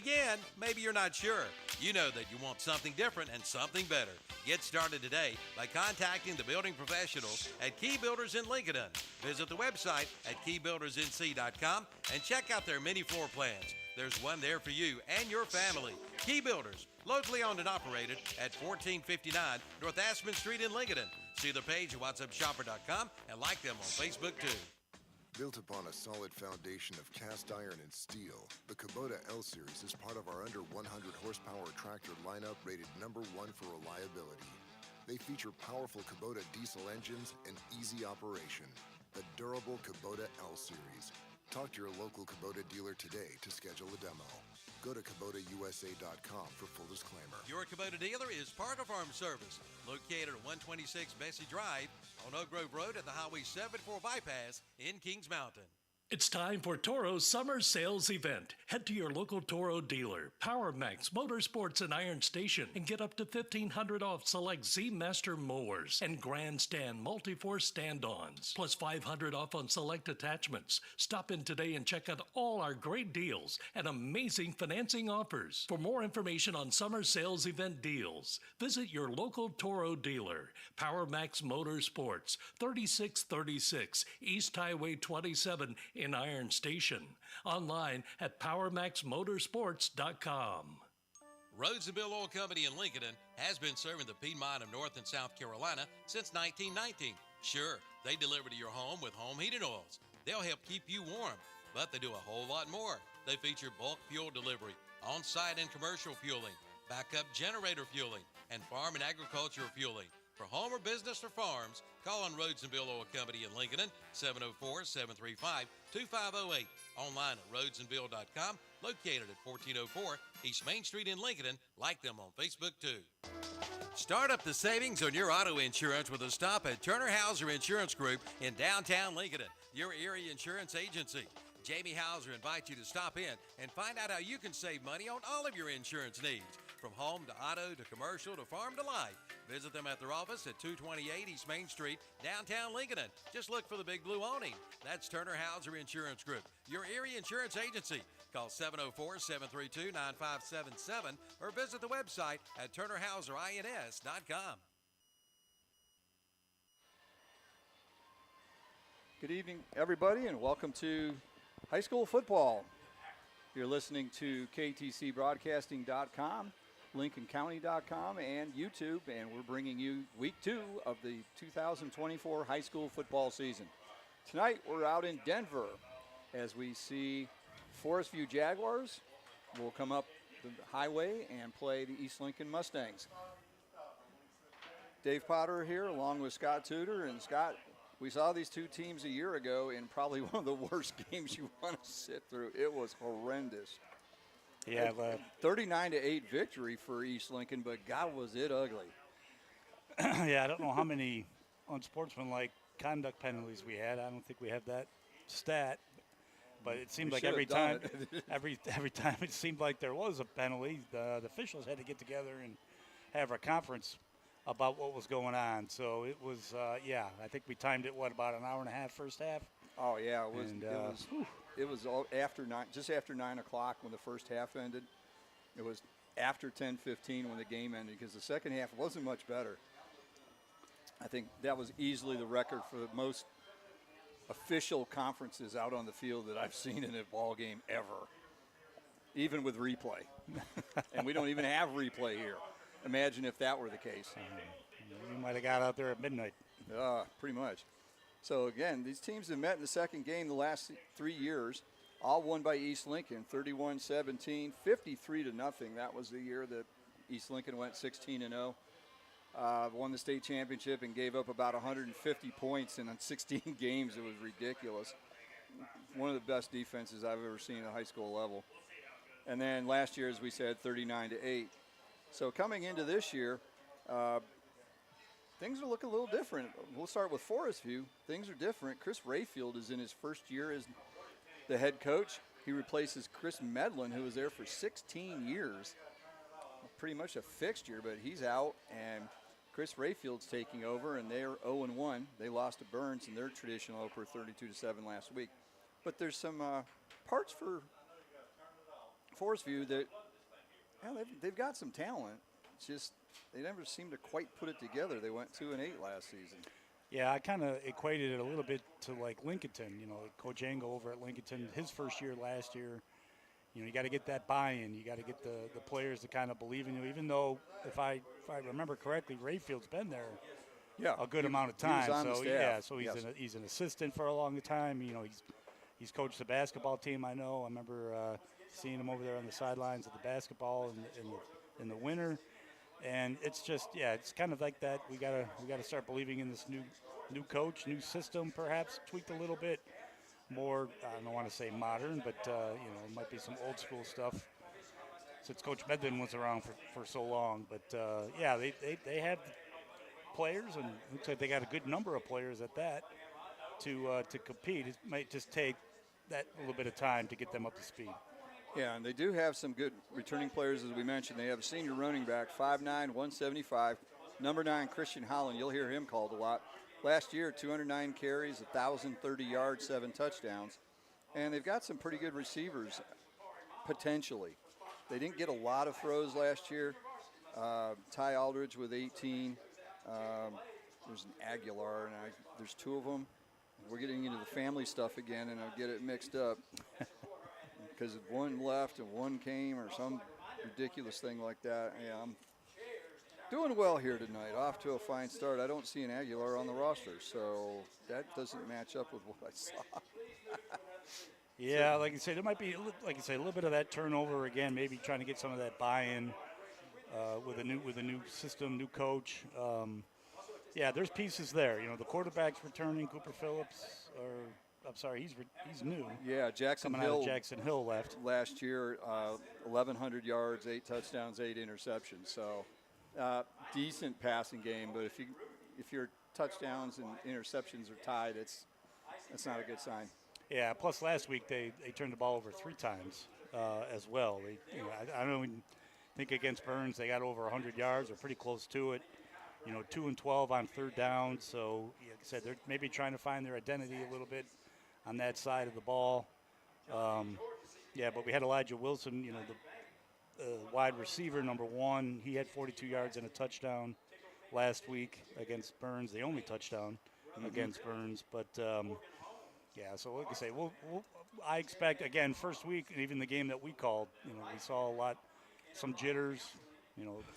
again, maybe you're not sure. You know that you want something different and something better. Get started today by contacting the building professionals at Key Builders in Lincoln. Visit the website at keybuildersnc.com and check out their mini floor plans. There's one there for you and your family. Key Builders, locally owned and operated at 1459 North Aspen Street in Lincoln. See the page at whatsupshopper.com and like them on Facebook too. Built upon a solid foundation of cast iron and steel, the Kubota L-Series is part of our under 100 horsepower tractor lineup rated #1 for reliability. They feature powerful Kubota diesel engines and easy operation. The durable Kubota L-Series. Talk to your local Kubota dealer today to schedule a demo. Go to KubotaUSA.com for full disclaimer. Your Kubota dealer is Parker Farm Service, located at 126 Bessie Drive on Oak Grove Road at the Highway 74 bypass in Kings Mountain. It's time for Toro's summer sales event. Head to your local Toro dealer, Power Max Motorsports and Iron Station, and get up to $1,500 off select Z-Master mowers and Grandstand multi-force stand-ons, plus $500 off on select attachments. Stop in today and check out all our great deals and amazing financing offers. For more information on summer sales event deals, visit your local Toro dealer, Power Max Motorsports, 3636 East Highway 27 in Iron Station. Online at PowerMaxMotorsports.com. Rhodes and Bill Oil Company in Lincoln has been serving the Piedmont of North and South Carolina since 1919. Sure, they deliver to your home with home heating oils. They'll help keep you warm, but they do a whole lot more. They feature bulk fuel delivery, on-site and commercial fueling, backup generator fueling, and farm and agricultural fueling. For home or business or farms, call on Rhodes and Bill Oil Company in Lincoln, 704-735-2508. Online at rhodesandbill.com, located at 1404 East Main Street in Lincoln. Like them on Facebook too. Start up the savings on your auto insurance with a stop at Turner Hauser Insurance Group in downtown Lincoln, your area insurance agency. Jamie Hauser invites you to stop in and find out how you can save money on all of your insurance needs, from home to auto to commercial to farm to life. Visit them at their office at 228 East Main Street, downtown Lincoln. Just look for the big blue awning. That's Turner Hauser Insurance Group, your area insurance agency. Call 704-732-9577 or visit the website at turnerhauserins.com. Good evening, everybody, and welcome to high school football. You're listening to KTCBroadcasting.com, LincolnCounty.com, and YouTube, and we're bringing you week 2 of the 2024 high school football season. Tonight, we're out in Denver as we see Forestview Jaguars will come up the highway and play the East Lincoln Mustangs. Dave Potter here along with Scott Tudor. And Scott, we saw these two teams a year ago in probably one of the worst games you want to sit through. It was horrendous. Yeah, 39-8 victory for East Lincoln, but God, was it ugly. Yeah, I don't know how many unsportsmanlike conduct penalties we had. I don't think we have that stat, but it seemed like every time, every time it seemed like there was a penalty, the officials had to get together and have a conference about what was going on. So it was, yeah, I think we timed it, about an hour and a half first half? Oh, yeah, it was all after just after 9 o'clock when the first half ended. It was after 10:15 when the game ended, because the second half wasn't much better. I think that was easily the record for the most official conferences out on the field that I've seen in a ball game ever, even with replay. And we don't even have replay here. Imagine if that were the case. We might have got out there at midnight. Pretty much. So, again, these teams have met in the second game the last 3 years, all won by East Lincoln, 31-17, 53-0. That was the year that East Lincoln went 16-0. Won the state championship and gave up about 150 points in 16 games. It was ridiculous. One of the best defenses I've ever seen at high school level. And then last year, as we said, 39-8. So coming into this year, things are looking a little different. We'll start with Forestview. Things are different. Chris Rayfield is in his first year as the head coach. He replaces Chris Medlin, who was there for 16 years. Pretty much a fixture, but he's out, and Chris Rayfield's taking over, and they're 0-1. They lost to Burns in their traditional opener 32-7 last week. But there's some parts for Forestview that they've got some talent. It's just they never seem to quite put it together. They went 2-8 last season. Yeah, I kind of equated it a little bit to like Lincolnton. Coach Engel over at Lincolnton, his first year last year. You got to get that buy-in. You got to get the players to kind of believe in you. Even though, if I remember correctly, Rayfield's been there a good amount of time. So he's an assistant for a long time. He's coached the basketball team. I know. I remember seeing him over there on the sidelines of the basketball in the winter. And it's just, it's kind of like that. We gotta start believing in this new coach, new system, perhaps tweaked a little bit more. I don't want to say modern, but it might be some old school stuff since Coach Medlin was around for so long. But they have players, and it looks like they got a good number of players at that to compete. It might just take that little bit of time to get them up to speed. Yeah, and they do have some good returning players, as we mentioned. They have a senior running back, 5'9", 175, number 9, Christian Holland. You'll hear him called a lot. Last year, 209 carries, 1,030 yards, 7 touchdowns. And they've got some pretty good receivers, potentially. They didn't get a lot of throws last year. Ty Aldridge with 18. There's an Aguilar, and there's 2 of them. We're getting into the family stuff again, and I'll get it mixed up. Because one left and one came or some ridiculous thing like that. Yeah, I'm doing well here tonight. Off to a fine start. I don't see an Aguilar on the roster, so that doesn't match up with what I saw. Yeah, like you say, there might be, like you say, a little bit of that turnover again. Maybe trying to get some of that buy-in with a new system, new coach. There's pieces there. The quarterback's returning. Cooper Phillips, I'm sorry, he's new. Yeah, Jackson Coming Hill. out of Jackson Hill left last year, 1,100 yards, 8 touchdowns, 8 interceptions. So decent passing game, but if your touchdowns and interceptions are tied, that's not a good sign. Yeah. Plus, last week they turned the ball over 3 times as well. I don't think against Burns they got over 100 yards or pretty close to it. 2 and 12 on 3rd down. So, like I said, they're maybe trying to find their identity a little bit on that side of the ball. But we had Elijah Wilson, the wide receiver, number 1. He had 42 yards and a touchdown last week against Burns, the only touchdown against Burns. But, so like I say, I expect, again, first week, even the game that we called, we saw some jitters.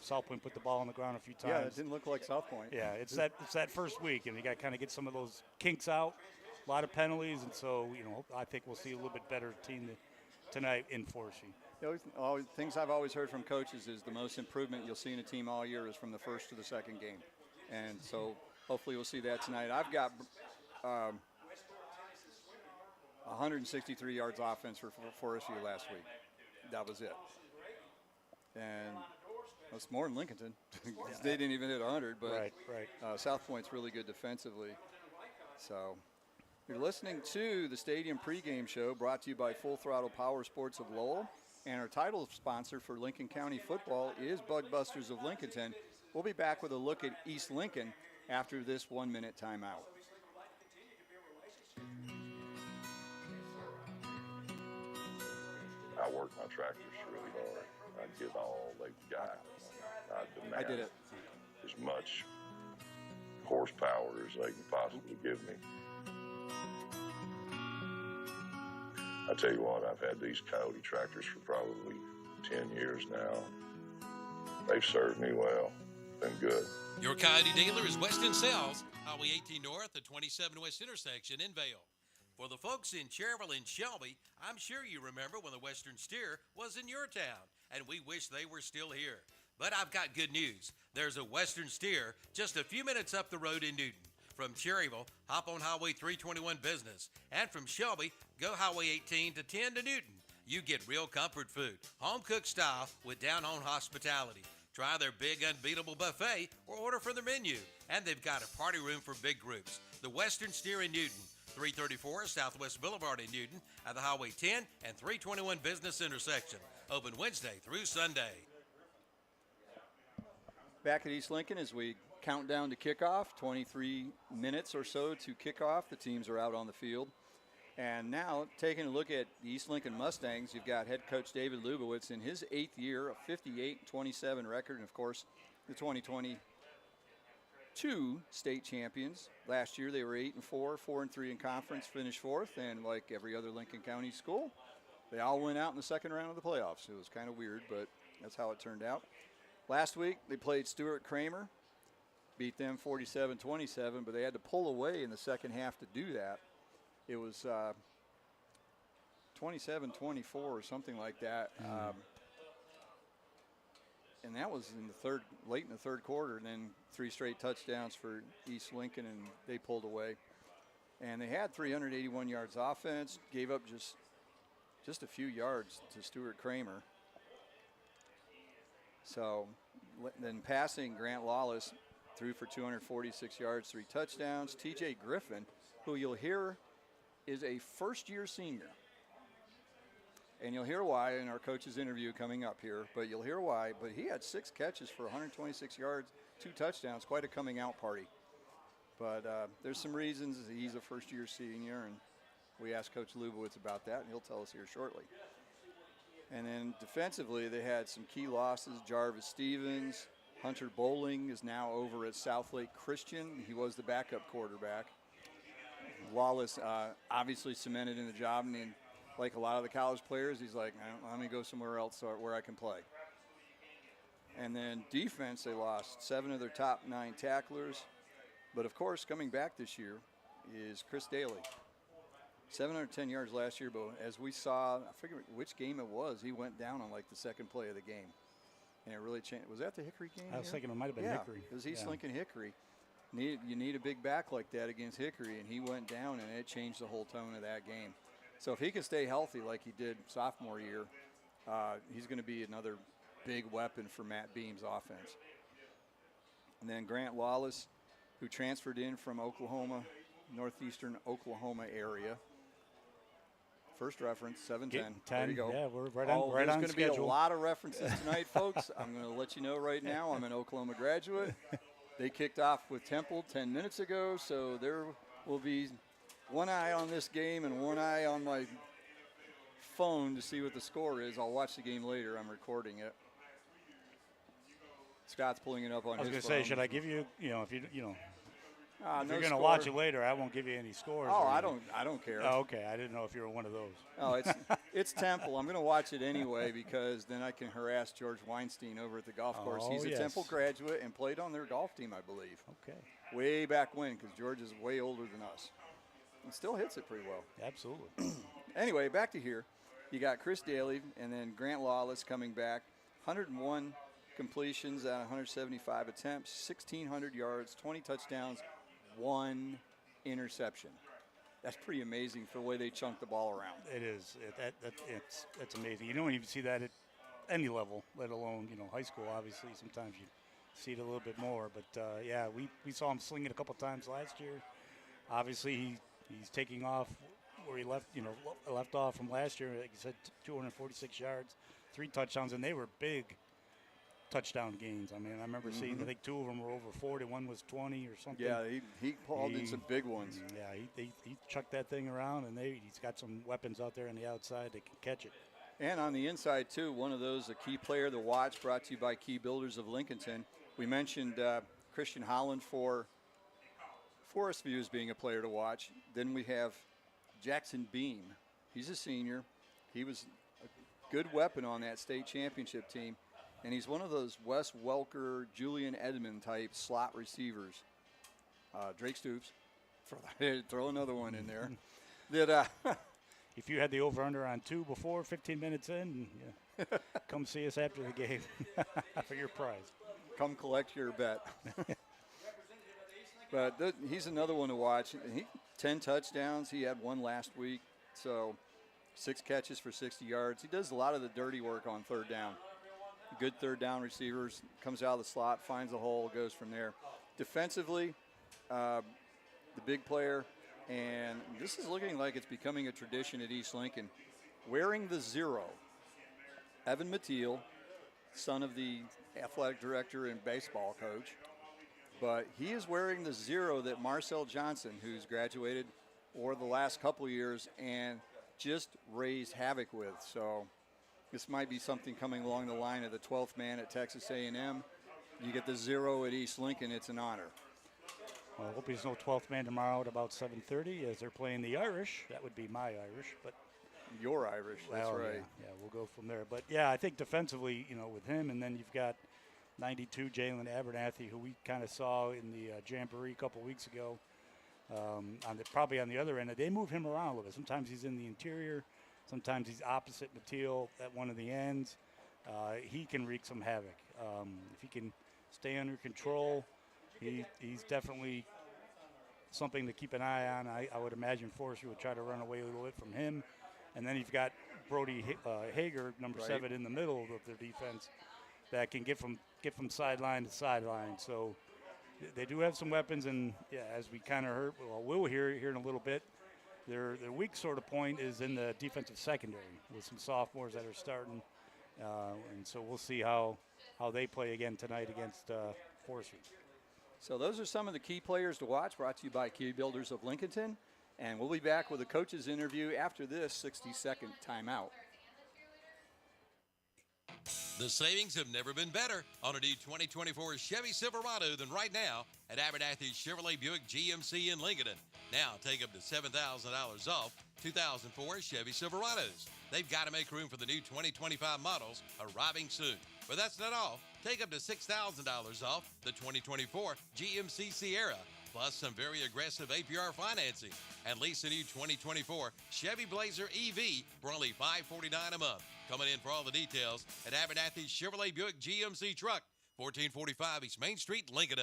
South Point put the ball on the ground a few times. Yeah, it didn't look like South Point. Yeah, it's that first week, and you got to kind of get some of those kinks out. A lot of penalties, and so I think we'll see a little bit better team tonight in Forestview. Things I've always heard from coaches is the most improvement you'll see in a team all year is from the first to the second game, and so hopefully we'll see that tonight. I've got 163 yards offense for Forestview last week. That was it, and that's more than Lincolnton. They didn't even hit 100, but right. South Point's really good defensively. So you're listening to the Stadium pregame show brought to you by Full Throttle Power Sports of Lowell. And our title sponsor for Lincoln County football is Bug Busters of Lincolnton. We'll be back with a look at East Lincoln after this 1-minute timeout. I work my tractors really hard. I give all they've got. I demand I did it. as much horsepower as they can possibly give me. I tell you what, I've had these Coyote tractors for probably 10 years now. They've served me well. Been good. Your Coyote dealer is Weston Sales, Highway 18 North, the 27 West intersection in Vale. For the folks in Cherville and Shelby, I'm sure you remember when the Western Steer was in your town, and we wish they were still here. But I've got good news. There's a Western Steer just a few minutes up the road in Newton. From Cherryville, hop on Highway 321 Business. And from Shelby, go Highway 18 to 10 to Newton. You get real comfort food, home-cooked style with down-home hospitality. Try their big unbeatable buffet or order from their menu. And they've got a party room for big groups. The Western Steer in Newton, 334 Southwest Boulevard in Newton at the Highway 10 and 321 Business intersection. Open Wednesday through Sunday. Back at East Lincoln as we count down to kickoff, 23 minutes or so to kickoff. The teams are out on the field. And now, taking a look at the East Lincoln Mustangs, you've got head coach David Lubowitz in his 8th year, a 58-27 record, and of course, the 2022 state champions. Last year, they were 8-4, 4-3 in conference, finished 4th, and like every other Lincoln County school, they all went out in the second round of the playoffs. It was kind of weird, but that's how it turned out. Last week, they played Stuart Kramer, beat them 47-27, but they had to pull away in the second half to do that. It was 27-24 or something like that. And that was in the late in the third quarter, and then 3 straight touchdowns for East Lincoln, and they pulled away. And they had 381 yards offense, gave up just a few yards to Stuart Kramer. So then passing, Grant Lawless threw for 246 yards, 3 touchdowns. TJ Griffin, who you'll hear is a first-year senior. And you'll hear why in our coach's interview coming up here, but you'll hear why. But he had 6 catches for 126 yards, 2 touchdowns, quite a coming-out party. But there's some reasons he's a first-year senior, and we asked Coach Lubowitz about that, and he'll tell us here shortly. And then defensively, they had some key losses. Jarvis Stevens, Hunter Bowling is now over at Southlake Christian. He was the backup quarterback. Wallace obviously cemented in the job, and like a lot of the college players, he's like, let me go somewhere else where I can play. And then defense, they lost 7 of their top 9 tacklers. But, of course, coming back this year is Chris Daly. 710 yards last year, but as we saw, I forget which game it was, he went down on like the second play of the game. And it really changed. Was that the Hickory game? I was thinking it might have been Hickory. It was East Lincoln Hickory. You need a big back like that against Hickory, and he went down, and it changed the whole tone of that game. So if he can stay healthy like he did sophomore year, he's going to be another big weapon for Matt Beam's offense. And then Grant Lawless, who transferred in from Oklahoma, northeastern Oklahoma area. First reference, 7-10. There you go. Yeah, we're right on schedule. There's going to be a lot of references tonight, folks. I'm going to let you know right now, I'm an Oklahoma graduate. They kicked off with Temple 10 minutes ago, so there will be one eye on this game and one eye on my phone to see what the score is. I'll watch the game later. I'm recording it. Scott's pulling it up on his phone. I was going to say, should I give you, if you're no going to watch it later, I won't give you any scores. Oh, I don't care. Oh, okay. I didn't know if you were one of those. Oh, it's Temple. I'm going to watch it anyway because then I can harass George Weinstein over at the golf course. He's a Temple graduate and played on their golf team, I believe. Okay. Way back when, because George is way older than us. And still hits it pretty well. Absolutely. Anyway, back to here. You got Chris Daly and then Grant Lawless coming back. 101 completions out of 175 attempts, 1,600 yards, 20 touchdowns, 1 interception. That's pretty amazing for the way they chunk the ball around. It is. It's amazing. You don't even see that at any level, let alone high school. Obviously, sometimes you see it a little bit more. But we saw him sling it a couple times last year. Obviously, he's taking off where he left off from last year. Like you said, 246 yards, 3 touchdowns, and they were big touchdown gains. I mean, I remember seeing, I think 2 of them were over 40, one was 20 or something. Yeah, he hauled in some big ones. Yeah, he chucked that thing around, and he's got some weapons out there on the outside that can catch it. And on the inside, too, one of those, a key player to watch, brought to you by Key Builders of Lincolnton. We mentioned Christian Holland for Forestview as being a player to watch. Then we have Jackson Beam. He's a senior. He was a good weapon on that state championship team. And he's one of those Wes Welker, Julian Edmond type slot receivers. Drake Stoops, throw another one in there. If you had the over-under on 2 before 15 minutes in, come see us after the game for your prize. Come collect your bet. But he's another one to watch. 10 touchdowns. He had 1 last week. So 6 catches for 60 yards. He does a lot of the dirty work on third down. Good third down receivers, comes out of the slot, finds a hole, goes from there. Defensively, the big player, and this is looking like it's becoming a tradition at East Lincoln, wearing the 0. Evan Mateel, son of the athletic director and baseball coach, but he is wearing the 0 that Marcel Johnson, who's graduated or the last couple of years and just raised havoc with. So this might be something coming along the line of the 12th man at Texas A&M. You get the 0 at East Lincoln, it's an honor. Well, I hope he's no 12th man tomorrow at about 7:30 as they're playing the Irish. That would be my Irish, but your Irish, that's right. Yeah, we'll go from there. But, yeah, I think defensively, with him, and then you've got 92 Jalen Abernathy, who we kind of saw in the Jamboree a couple weeks ago. Probably on the other end, they move him around a little bit. Sometimes he's in the interior, sometimes he's opposite Mateel at one of the ends. He can wreak some havoc. If he can stay under control, he's definitely something to keep an eye on. I would imagine Forestview would try to run away a little bit from him. And then you've got Brody Hager, number 7, in the middle of their defense that can get from sideline to sideline. So they do have some weapons, and as we kind of heard, we'll hear here in a little bit, their weak sort of point is in the defensive secondary with some sophomores that are starting, and so we'll see how they play again tonight against Forestview. So those are some of the key players to watch, brought to you by Key Builders of Lincolnton, and we'll be back with a coach's interview after this 60-second timeout. The savings have never been better on a new 2024 Chevy Silverado than right now at Abernathy's Chevrolet Buick GMC in Lincoln. Now take up to $7,000 off 2004 Chevy Silverados. They've got to make room for the new 2025 models arriving soon. But that's not all. Take up to $6,000 off the 2024 GMC Sierra, plus some very aggressive APR financing, and lease a new 2024 Chevy Blazer EV for only $549 a month. Coming in for all the details at Abernathy's Chevrolet Buick GMC Truck, 1445 East Main Street, Lincoln.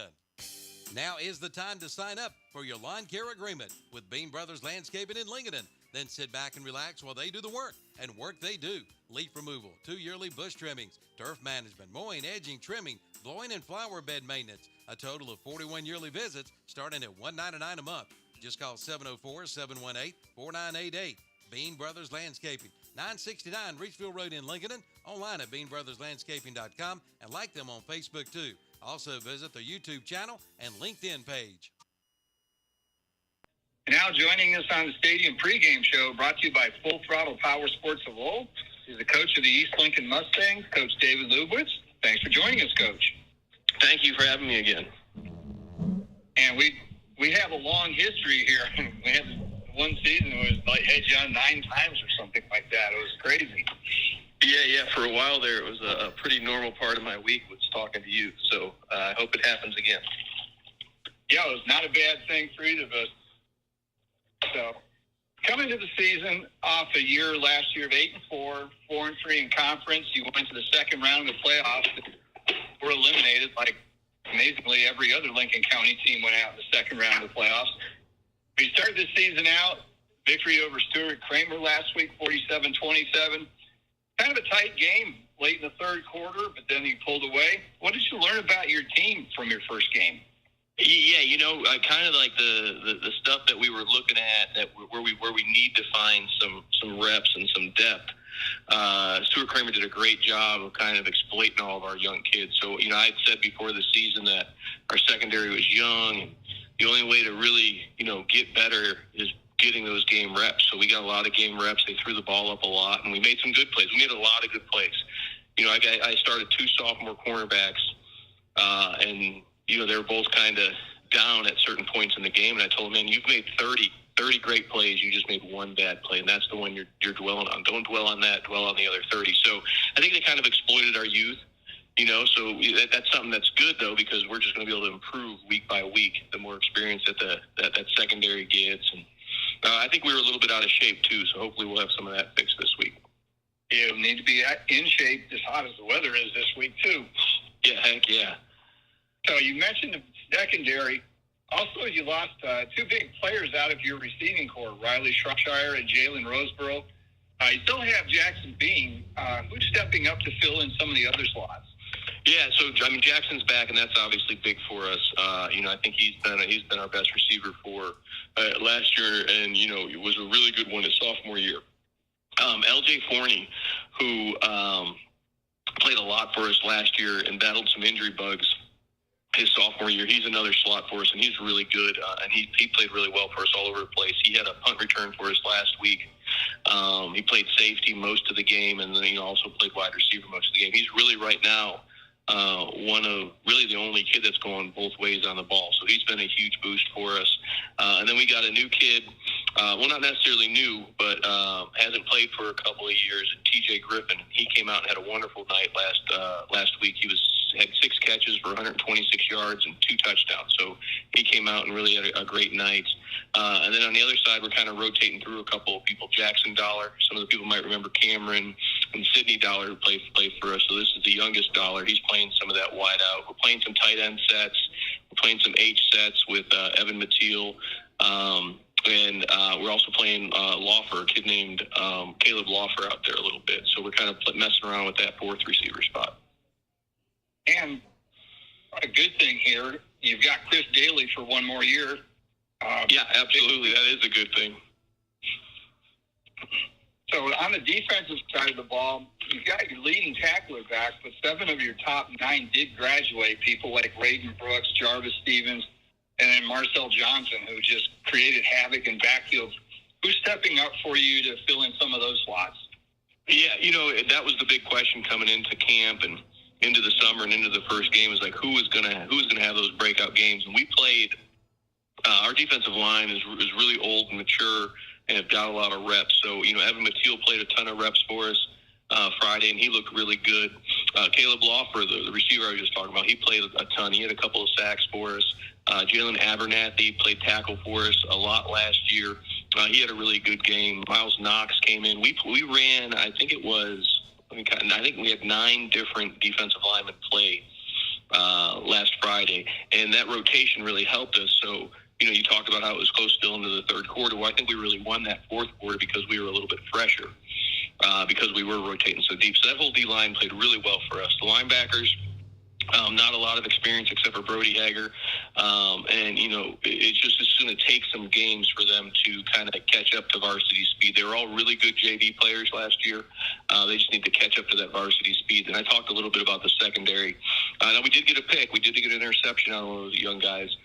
Now is the time to sign up for your lawn care agreement with Bean Brothers Landscaping in Lincoln. Then sit back and relax while they do the work, and work they do. Leaf removal, 2 yearly bush trimmings, turf management, mowing, edging, trimming, blowing, and flower bed maintenance. A total of 41 yearly visits starting at $199 a month. Just call 704-718-4988. Bean Brothers Landscaping, 969 Reachville Road in Lincoln. Online at beanbrotherslandscaping.com, and like them on Facebook too. Also visit their YouTube channel and LinkedIn page. Now joining us on the Stadium pregame show, brought to you by Full Throttle Power Sports of Lowell, is the coach of the East Lincoln Mustangs, Coach David Lubowitz. Thanks for joining us, Coach. Thank you for having me again. And we have a long history here. We had one season was like had you on 9 times or something like that. It was crazy. Yeah. For a while there, it was a pretty normal part of my week was talking to you. So I hope it happens again. Yeah, it was not a bad thing for either of us. So coming to the season off a year last year of 8-4, 4-3 in conference, you went to the second round of the playoffs. Were eliminated like amazingly every other Lincoln County team went out in the second round of the playoffs. We started this season out, victory over Stuart Kramer last week, 47-27. Kind of a tight game late in the third quarter, but then you pulled away. What did you learn about your team from your first game? Yeah, kind of like the stuff that we were looking at that where we need to find some reps and some depth. Stuart Kramer did a great job of kind of exploiting all of our young kids. So, I'd said before the season that our secondary was young. And the only way to really, get better is getting those game reps. So we got a lot of game reps. They threw the ball up a lot, and we made some good plays. We made a lot of good plays. I started 2 sophomore cornerbacks, and they were both kind of down at certain points in the game. And I told them, man, you've made 30 great plays. You just made 1 bad play, and that's the one you're dwelling on. Don't dwell on that. Dwell on the other 30. So I think they kind of exploited our youth, so that's something that's good, though, because we're just going to be able to improve week by week the more experience that secondary gets. And I think we were a little bit out of shape, too, so hopefully we'll have some of that fixed this week. You need to be in shape as hot as the weather is this week, too. Yeah, heck yeah. So you mentioned the secondary. Also, you lost 2 big players out of your receiving corps, Riley Shropshire and Jalen Roseboro. You still have Jackson Bean. Who's stepping up to fill in some of the other slots? Yeah, so Jackson's back, and that's obviously big for us. I think he's been our best receiver for last year, and it was a really good one his sophomore year. LJ Forney, who played a lot for us last year and battled some injury bugs, his sophomore year. He's another slot for us, and he's really good. And he played really well for us all over the place. He had a punt return for us last week. He played safety most of the game, and then he also played wide receiver most of the game. He's really right now one of really the only kid that's going both ways on the ball. So he's been a huge boost for us. And then we got a new kid, well, not necessarily new, but hasn't played for a couple of years, TJ Griffin. He came out and had a wonderful night last week. He had 6 catches for 126 yards and 2 touchdowns. So he came out and really had a great night. And then on the other side, we're kind of rotating through a couple of people. Jackson Dollar, some of the people might remember Cameron and Sidney Dollar who played for us. So this is the youngest Dollar. He's playing some of that wide out. We're playing some tight end sets. We're playing some H sets with Evan Mateel. And we're also playing Lawfer, a kid named Caleb Lawfer out there a little bit. So we're kind of messing around with that 4th receiver spot. And a good thing here, you've got Chris Daly for one more year. Yeah, absolutely. That is a good thing. So on the defensive side of the ball, you've got your leading tackler back, but 7 of your top 9 did graduate. People like Raiden Brooks, Jarvis Stevens, and then Marcel Johnson, who just created havoc in backfields. Who's stepping up for you to fill in some of those slots? Yeah, that was the big question coming into camp and into the summer and into the first game is like who is gonna have those breakout games. And we played. Our defensive line is really old and mature and have got a lot of reps. So Evan Mateel played a ton of reps for us Friday, and he looked really good. Caleb Lawfer, the receiver I was just talking about, he played a ton. He had a couple of sacks for us. Jalen Abernathy played tackle for us a lot last year. He had a really good game. Miles Knox came in. We ran, I think we had 9 different defensive linemen play last Friday, and that rotation really helped us. So, you talked about how it was close still into the third quarter. Well, I think we really won that fourth quarter because we were a little bit fresher, because we were rotating so deep. So that whole D-line played really well for us. The linebackers, not a lot of experience except for Brody Hager. And, it's going to take some games for them to kind of catch up to varsity speed. They were all really good JV players last year. They just need to catch up to that varsity speed. And I talked a little bit about the secondary. Now, we did get a pick. We did get an interception on one of those young guys.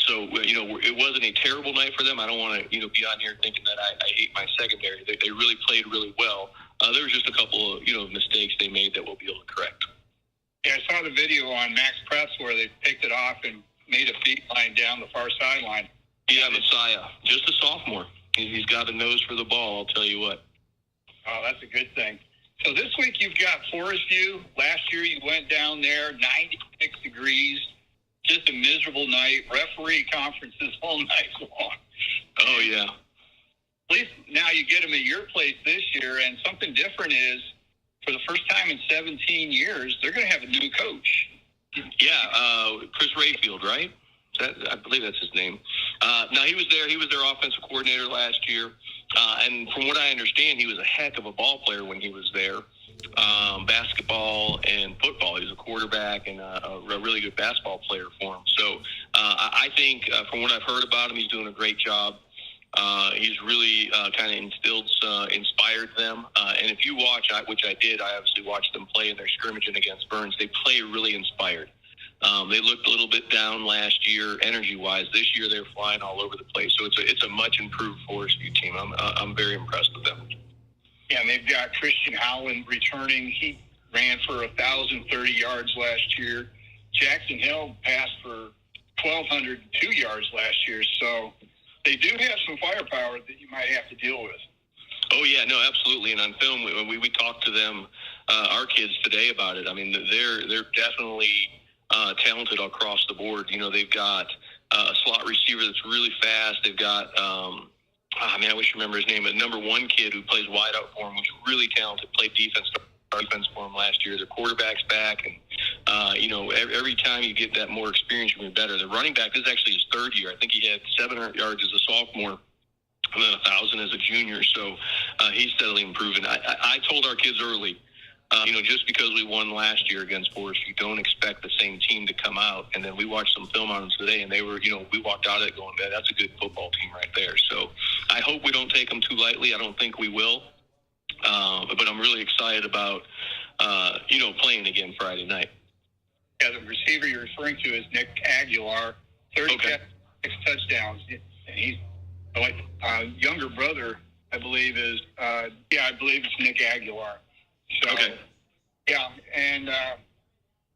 So, it wasn't a terrible night for them. I don't want to, be on here thinking that I hate my secondary. They really played really well. There was just a couple of, mistakes they made that we'll be able to correct. Yeah, I saw the video on Max Press where they picked it off and made a beat line down the far sideline. Yeah, Messiah, just a sophomore. He's got a nose for the ball, I'll tell you what. Oh, that's a good thing. So this week you've got Forestview. Last year you went down there, 96 degrees, just a miserable night, referee conferences all night long. Oh, yeah. At least now you get them at your place this year, and something different is, for the first time in 17 years, they're going to have a new coach. Yeah, Chris Rayfield, right? I believe that's his name. Now, he was there. He was their offensive coordinator last year. And from what I understand, he was a heck of a ball player when he was there. Basketball and football. He was a quarterback and a really good basketball player for him. So I think from what I've heard about him, he's doing a great job. He's really kind of inspired them. And if you watch, which I did, I obviously watched them play in their scrimmaging against Burns. They play really inspired. They looked a little bit down last year, energy-wise. This year, they're flying all over the place. So it's a much improved Forestview team. I'm very impressed with them. Yeah, and they've got Christian Howland returning. He ran for 1,030 yards last year. Jackson Hill passed for 1,202 yards last year. So they do have some firepower that you might have to deal with. Oh, yeah, no, absolutely. And on film, we talked to them, our kids today about it. I mean, they're definitely talented across the board. They've got a slot receiver that's really fast. They've got, I wish I remember his name, but number 1 kid who plays wide out for him, who's really talented, played defense for him last year. Their quarterback's back, and every time you get that more experience, you're better. The running back, this is actually his 3rd year. I think he had 700 yards as a sophomore and then 1,000 as a junior. So he's steadily improving. I told our kids early, just because we won last year against Forest, you don't expect the same team to come out. And then we watched some film on them today, and they were, we walked out of it going, man, that's a good football team right there. So I hope we don't take them too lightly. I don't think we will. But I'm really excited about, playing again Friday night. Yeah, the receiver you're referring to is Nick Aguilar. 36 touchdowns. And he's younger brother, I believe, is I believe it's Nick Aguilar. So, yeah, and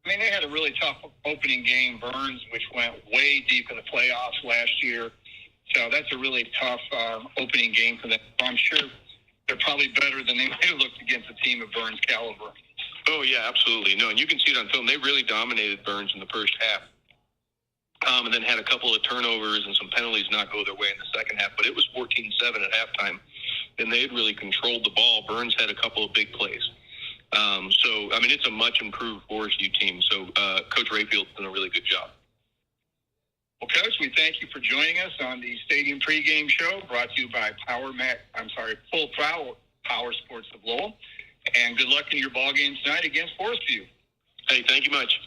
they had a really tough opening game, Burns, which went way deep in the playoffs last year. So that's a really tough opening game for them. So I'm sure they're probably better than they might have looked against a team of Burns' caliber. Oh, yeah, absolutely. No, and you can see it on film. They really dominated Burns in the first half. And then had a couple of turnovers and some penalties not go their way in the second half. But it was 14-7 at halftime, and they had really controlled the ball. Burns had a couple of big plays. It's a much improved Forestview team. So Coach Rayfield's done a really good job. Well, Coach, we thank you for joining us on the Stadium Pregame Show, brought to you by Full Throttle Power Sports of Lowell. And good luck in your ball game tonight against Forestview. Hey, thank you much.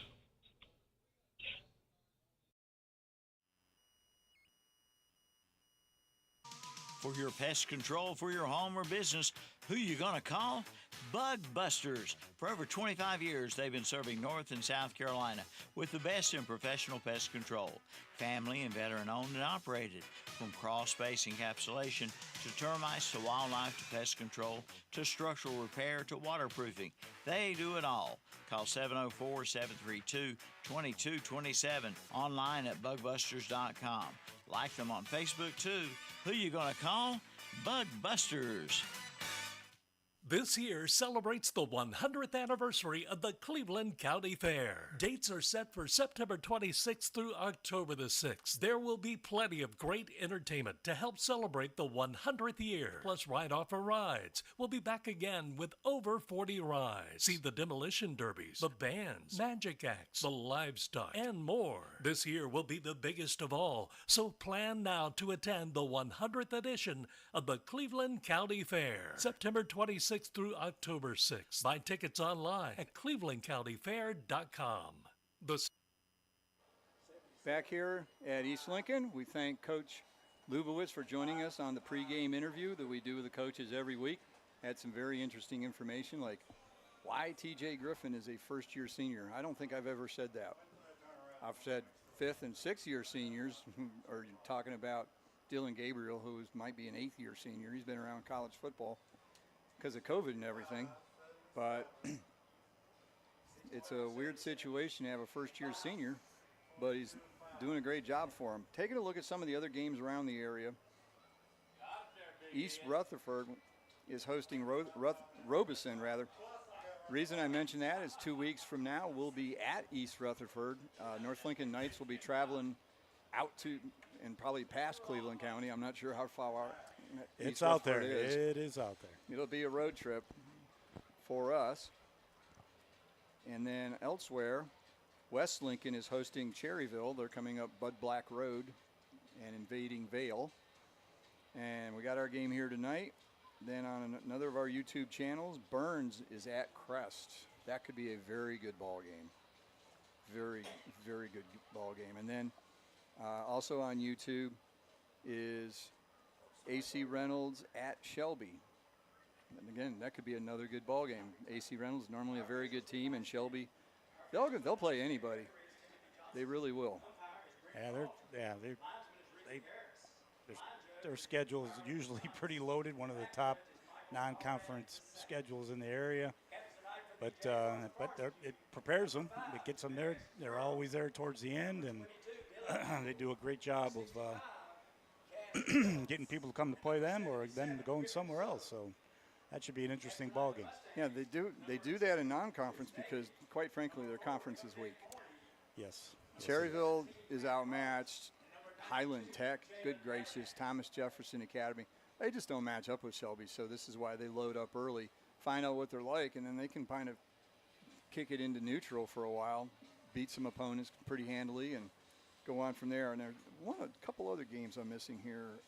For your pest control for your home or business, who you gonna call? Bug Busters. For over 25 years, they've been serving North and South Carolina with the best in professional pest control. Family and veteran owned and operated. From crawl space encapsulation to termites to wildlife to pest control to structural repair to waterproofing. They do it all. Call 704-732-2227. Online at bugbusters.com. Like them on Facebook too. Who you gonna call? Bug Busters. This year celebrates the 100th anniversary of the Cleveland County Fair. Dates are set for September 26th through October the 6th. There will be plenty of great entertainment to help celebrate the 100th year. Plus ride-offer rides. We'll be back again with over 40 rides. See the demolition derbies, the bands, magic acts, the livestock, and more. This year will be the biggest of all, so plan now to attend the 100th edition of the Cleveland County Fair. September 26th through October 6th. Buy tickets online at clevelandcountyfair.com. Back here at East Lincoln, we thank Coach Lubowitz for joining us on the pregame interview that we do with the coaches every week. Had some very interesting information, like why TJ Griffin is a first-year senior. I don't think I've ever said that. I've said fifth and sixth-year seniors are talking about Dylan Gabriel, who might be an eighth-year senior. He's been around college football because of COVID and everything, but it's a weird situation to have a first-year senior, but he's doing a great job for him. Taking a look at some of the other games around the area, East Rutherford is hosting Robeson. Reason I mention that is 2 weeks from now we'll be at East Rutherford. North Lincoln Knights will be traveling out to and probably past Cleveland County. I'm not sure how far it's out there. It is out there. It'll be a road trip for us. And then elsewhere, West Lincoln is hosting Cherryville. They're coming up Bud Black Road and invading Vale. And we got our game here tonight. Then on another of our YouTube channels, Burns is at Crest. That could be a very good ball game. Very, very good ball game. And then also on YouTube is AC Reynolds at Shelby. And again, that could be another good ball game. AC Reynolds, normally a very good team, and Shelby, they'll play anybody. They really will. Their schedule is usually pretty loaded. One of the top non-conference schedules in the area. But it prepares them. It gets them there. They're always there towards the end, and they do a great job of getting people to come to play them or them going somewhere else. So that should be an interesting ball game. Yeah, they do that in non-conference because, quite frankly, their conference is weak. Yes. Cherryville is outmatched. Highland Tech, good gracious, Thomas Jefferson Academy. They just don't match up with Shelby, so this is why they load up early, find out what they're like, and then they can kind of kick it into neutral for a while, beat some opponents pretty handily, and go on from there. And there's a couple other games I'm missing here.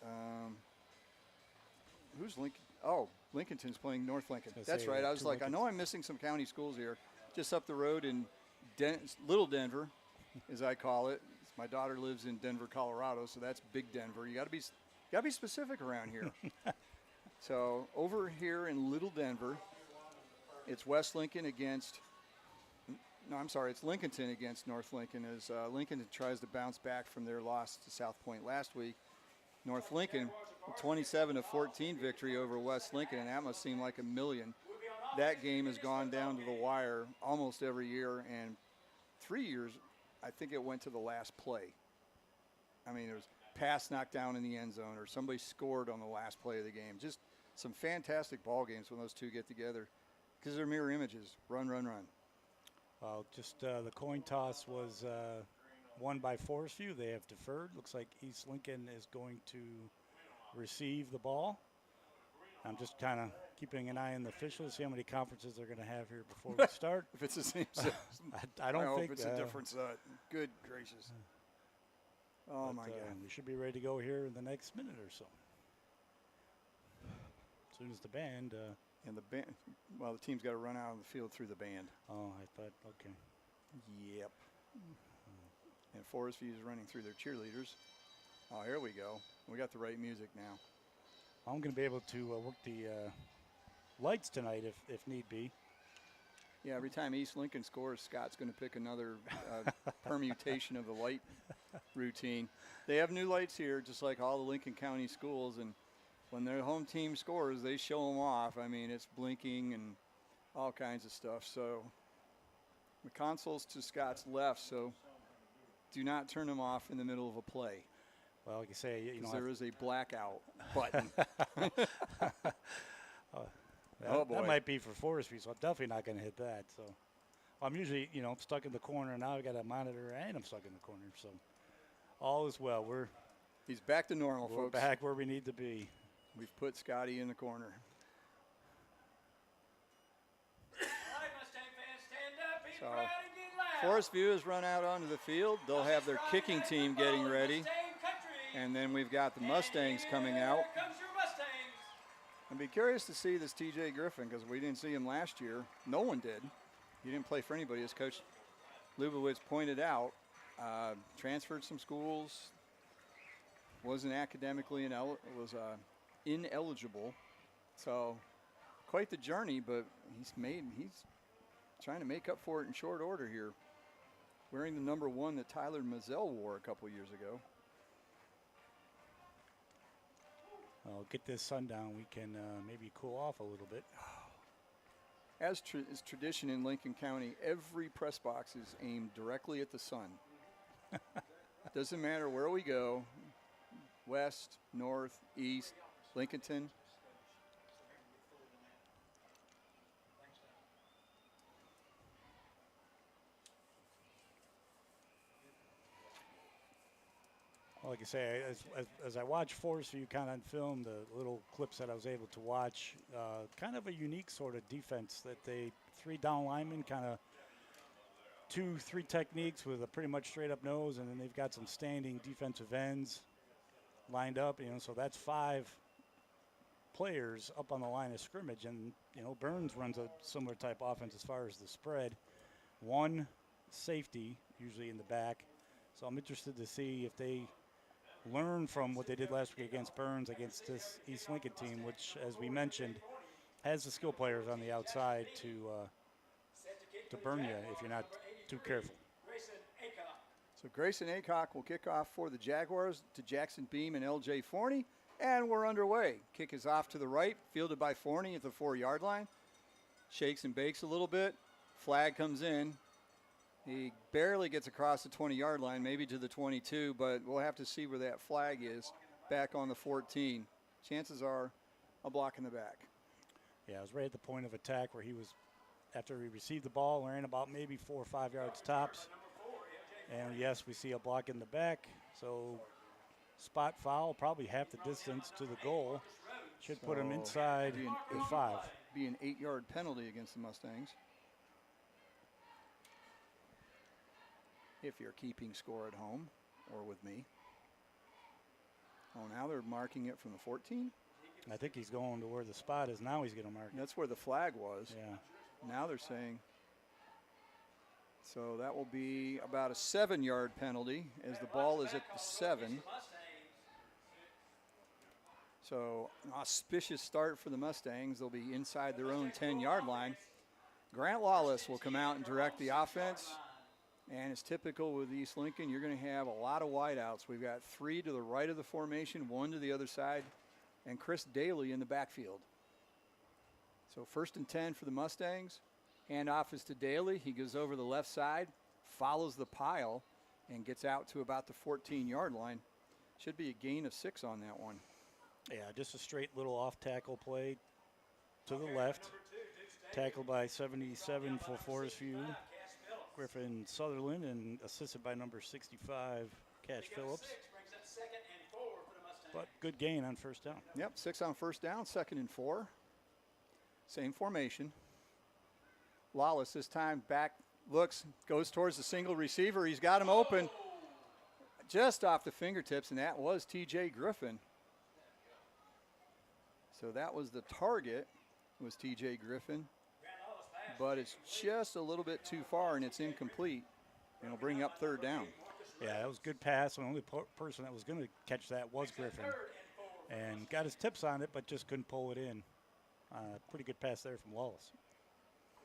Who's Lincoln? Oh, Lincolnton's playing North Lincoln. That's right. I was like, I know I'm missing some county schools here. Just up the road in Little Denver, as I call it. My daughter lives in Denver, Colorado, so that's Big Denver. You got to be specific around here. So over here in Little Denver, it's West Lincoln against No, I'm sorry. It's Lincolnton against North Lincoln as Lincoln tries to bounce back from their loss to South Point last week. North Lincoln, a 27-14 victory over West Lincoln, and that must seem like a million. That game has gone down to the wire almost every year, and 3 years, I think it went to the last play. I mean, it was pass knocked down in the end zone, or somebody scored on the last play of the game. Just some fantastic ball games when those two get together, because they're mirror images. Run, run, run. Well, just the coin toss was won by Forestview. They have deferred. Looks like East Lincoln is going to receive the ball. I'm just kind of keeping an eye on the officials, see how many conferences they're going to have here before we start. If it's the same, I don't think it's a different. Good gracious! Oh my God! We should be ready to go here in the next minute or so. As soon as the band. And the band. Well, the team's got to run out on the field through the band. Oh, I thought. Okay. Yep. And Forestview is running through their cheerleaders. Oh, here we go. We got the right music now. I'm going to be able to work the lights tonight if need be. Yeah, every time East Lincoln scores, Scott's going to pick another permutation of the light routine. They have new lights here, just like all the Lincoln County schools, and when their home team scores, they show them off. I mean, it's blinking and all kinds of stuff. So the console's to Scott's left, so do not turn them off in the middle of a play. Well, like you say, there is a blackout button. That might be for Forestview, so I'm definitely not going to hit that. So I'm usually, stuck in the corner. Now I've got a monitor, and I'm stuck in the corner. So all is well. He's back to normal, we're folks. Back where we need to be. We've put Scotty in the corner. So Forestview has run out onto the field. They'll have their kicking team getting ready. And then we've got the Mustangs coming out. I'd be curious to see this TJ Griffin, because we didn't see him last year. No one did. He didn't play for anybody, as Coach Lubowitz pointed out. Transferred some schools. Wasn't academically ineligible. So quite the journey, but he's trying to make up for it in short order here. Wearing the number 1 that Tyler Mazzell wore a couple years ago. I'll get this sun down. We can maybe cool off a little bit. As is tradition in Lincoln County, every press box is aimed directly at the sun. Doesn't matter where we go, west, north, east, Lincolnton. Like I say, as I watch Forestview kind of on film, the little clips that I was able to watch, kind of a unique sort of defense that 3 down linemen, kind of 2-3 techniques with a pretty much straight up nose, and then they've got some standing defensive ends lined up, so that's 5 players up on the line of scrimmage, and Burns runs a similar type offense as far as the spread. 1 safety, usually in the back, so I'm interested to see if they learn from what they did last week against Burns, against this East Lincoln team, which, as we mentioned, has the skill players on the outside to burn you if you're not too careful. So Grayson Aycock will kick off for the Jaguars to Jackson Beam and L.J. Forney, and we're underway. Kick is off to the right, fielded by Forney at the 4-yard line. Shakes and bakes a little bit. Flag comes in. He barely gets across the 20-yard line, maybe to the 22, but we'll have to see where that flag is back on the 14. Chances are a block in the back. Yeah, it was right at the point of attack where he was, after he received the ball, ran about maybe 4 or 5 yards tops. And yes, we see a block in the back. So spot foul, probably half the distance to the goal. Should put him inside the 5. Be an 8-yard penalty against the Mustangs. If you're keeping score at home or with me. Oh, now they're marking it from the 14? I think he's going to where the spot is. Now he's going to mark it. That's where the flag was. Yeah. Now they're saying. So that will be about a 7-yard penalty as the ball is at the 7. So an auspicious start for the Mustangs. They'll be inside their own 10-yard line. Grant Lawless will come out and direct the offense. And it's typical with East Lincoln, you're going to have a lot of wideouts. We've got 3 to the right of the formation, 1 to the other side, and Chris Daly in the backfield. So 1st and 10 for the Mustangs. Handoff is to Daly. He goes over the left side, follows the pile, and gets out to about the 14-yard line. Should be a gain of 6 on that one. Yeah, just a straight little off-tackle play to the left. Tackled by 77 for Forestview, Griffin Sutherland, and assisted by number 65, Cash Phillips. But good gain on first down. Yep, 6 on first down, 2nd and 4. Same formation. Lawless this time back, looks, goes towards the single receiver. He's got him open just off the fingertips, and that was TJ Griffin. So that was the target, was TJ Griffin. But it's just a little bit too far, and it's incomplete. And it'll bring up 3rd down. Yeah, that was a good pass. The only person that was going to catch that was Griffin. And got his tips on it, but just couldn't pull it in. Pretty good pass there from Lawless.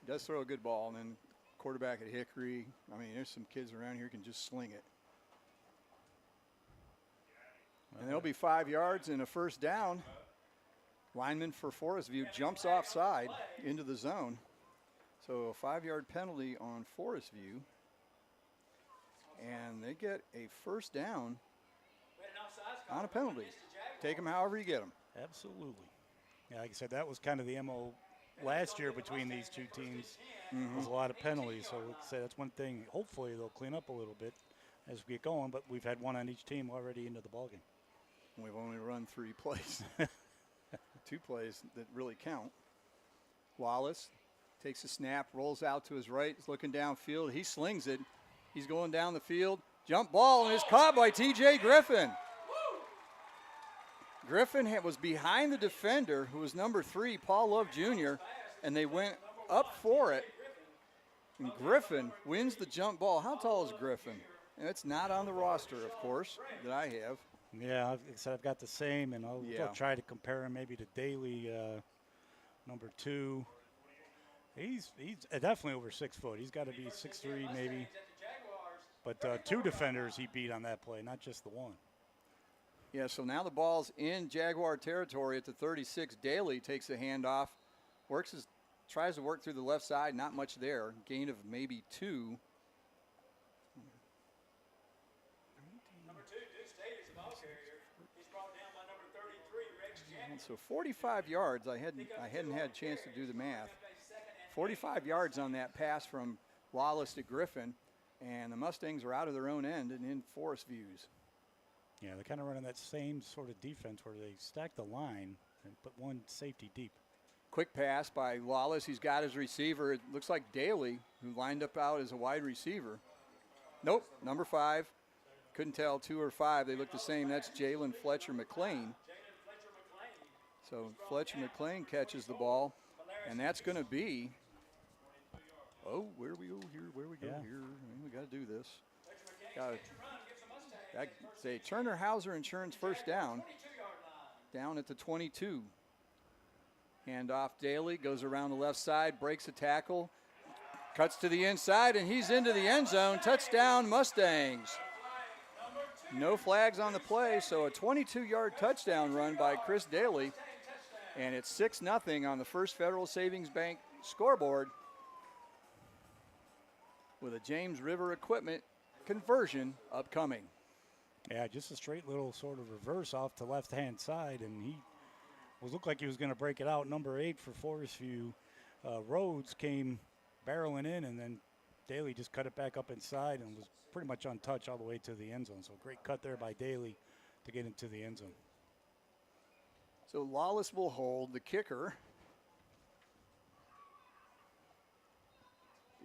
He does throw a good ball, and then quarterback at Hickory. I mean, there's some kids around here who can just sling it. And there'll be 5 yards and a first down. Lineman for Forestview jumps offside into the zone. So a 5-yard penalty on Forestview. And they get a first down on a penalty. Take them however you get them. Absolutely. Yeah, like I said, that was kind of the MO last year between these two teams. There was a lot of penalties. So let's say that's one thing. Hopefully they'll clean up a little bit as we get going. But we've had one on each team already into the ballgame. We've only run 3 plays. 2 plays that really count. Wallace takes a snap, rolls out to his right, is looking downfield. He slings it. He's going down the field. Jump ball, and it's caught by TJ Griffin. Griffin was behind the defender, who was number 3, Paul Love Jr., and they went up for it. And Griffin wins the jump ball. How tall is Griffin? And it's not on the roster, of course, that I have. Yeah, like I said, I've got the same, and I'll try to compare him maybe to Daly, number 2. He's definitely over 6 foot. He's got to be 6'3", maybe. But 2 defenders he beat on that play, not just the one. Yeah, so now the ball's in Jaguar territory at the 36. Daly takes the handoff, tries to work through the left side, not much there. Gain of maybe 2. So 45 yards. I hadn't had a chance to do the math. 45 yards on that pass from Lawless to Griffin, and the Mustangs are out of their own end and in Forestviews. Yeah, they're kind of running that same sort of defense where they stack the line and put one safety deep. Quick pass by Lawless. He's got his receiver. It looks like Daly, who lined up out as a wide receiver. Nope, number 5. Couldn't tell 2 or 5. They look the same. That's Jalen Fletcher McLean. So Fletcher McLean catches the ball, and that's going to be, where we go here, here. I mean, we got to do this. Say Turner Hauser Insurance first down at the 22. Handoff Daly, goes around the left side, breaks a tackle, cuts to the inside, and he's into the end zone. Touchdown, Mustangs. No flags on the play, so a 22-yard touchdown run by Chris Daly. And it's 6-0 on the First Federal Savings Bank scoreboard with a James River Equipment conversion upcoming. Yeah, just a straight little sort of reverse off the left-hand side, and he looked like he was going to break it out. Number 8 for Forestview, Rhodes came barreling in, and then Daly just cut it back up inside and was pretty much untouched all the way to the end zone. So great cut there by Daly to get into the end zone. So Lawless will hold. The kicker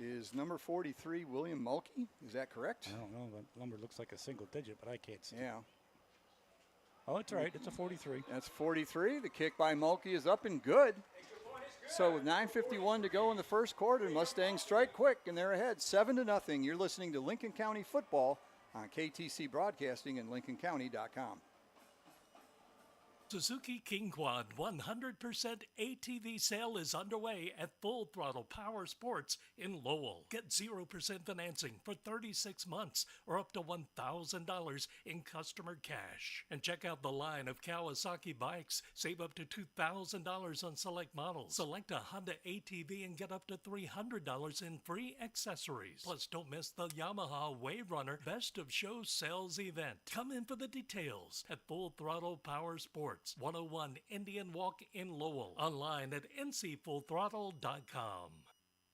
is number 43, William Mulkey. Is that correct? I don't know. The number looks like a single digit, but I can't see. Yeah. Oh, it's all right. It's a 43. That's 43. The kick by Mulkey is up and good. So with 9:51 to go in the first quarter, Mustangs strike quick, and they're ahead 7-0. You're listening to Lincoln County Football on KTC Broadcasting and LincolnCounty.com. Suzuki King Quad 100% ATV sale is underway at Full Throttle Power Sports in Lowell. Get 0% financing for 36 months or up to $1,000 in customer cash. And check out the line of Kawasaki bikes. Save up to $2,000 on select models. Select a Honda ATV and get up to $300 in free accessories. Plus, don't miss the Yamaha Wave Runner Best of Show Sales event. Come in for the details at Full Throttle Power Sports. 101 Indian Walk in Lowell. Online at ncfullthrottle.com.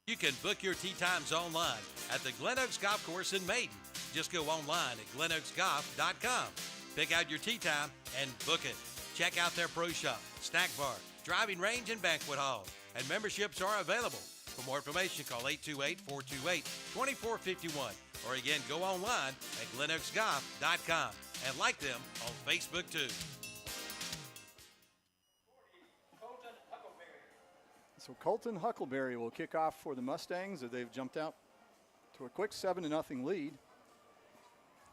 You can book your tee times online at the Glen Oaks Golf Course in Maiden. Just go online at glenoaksgolf.com. Pick out your tee time and book it. Check out their pro shop, snack bar, driving range, and banquet hall. And memberships are available. For more information, call 828-428-2451. Or again, go online at glenoaksgolf.com and like them on Facebook too. So Colton Huckleberry will kick off for the Mustangs as they've jumped out to a quick 7-0 lead.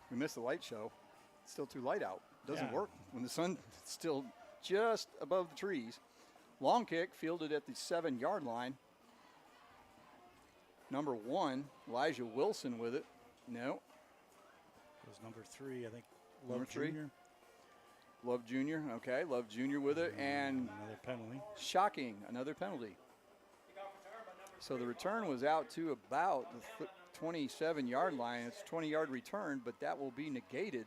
We missed the light show. It's still too light out. Doesn't work when the sun's still just above the trees. Long kick fielded at the 7-yard line. Number 1, Elijah Wilson with it. No. It was number 3, I think. Number 3. Jr. Love Jr. Okay, Love Jr. with it. And another penalty. Shocking, another penalty. So the return was out to about the 27-yard line. It's a 20-yard return, but that will be negated.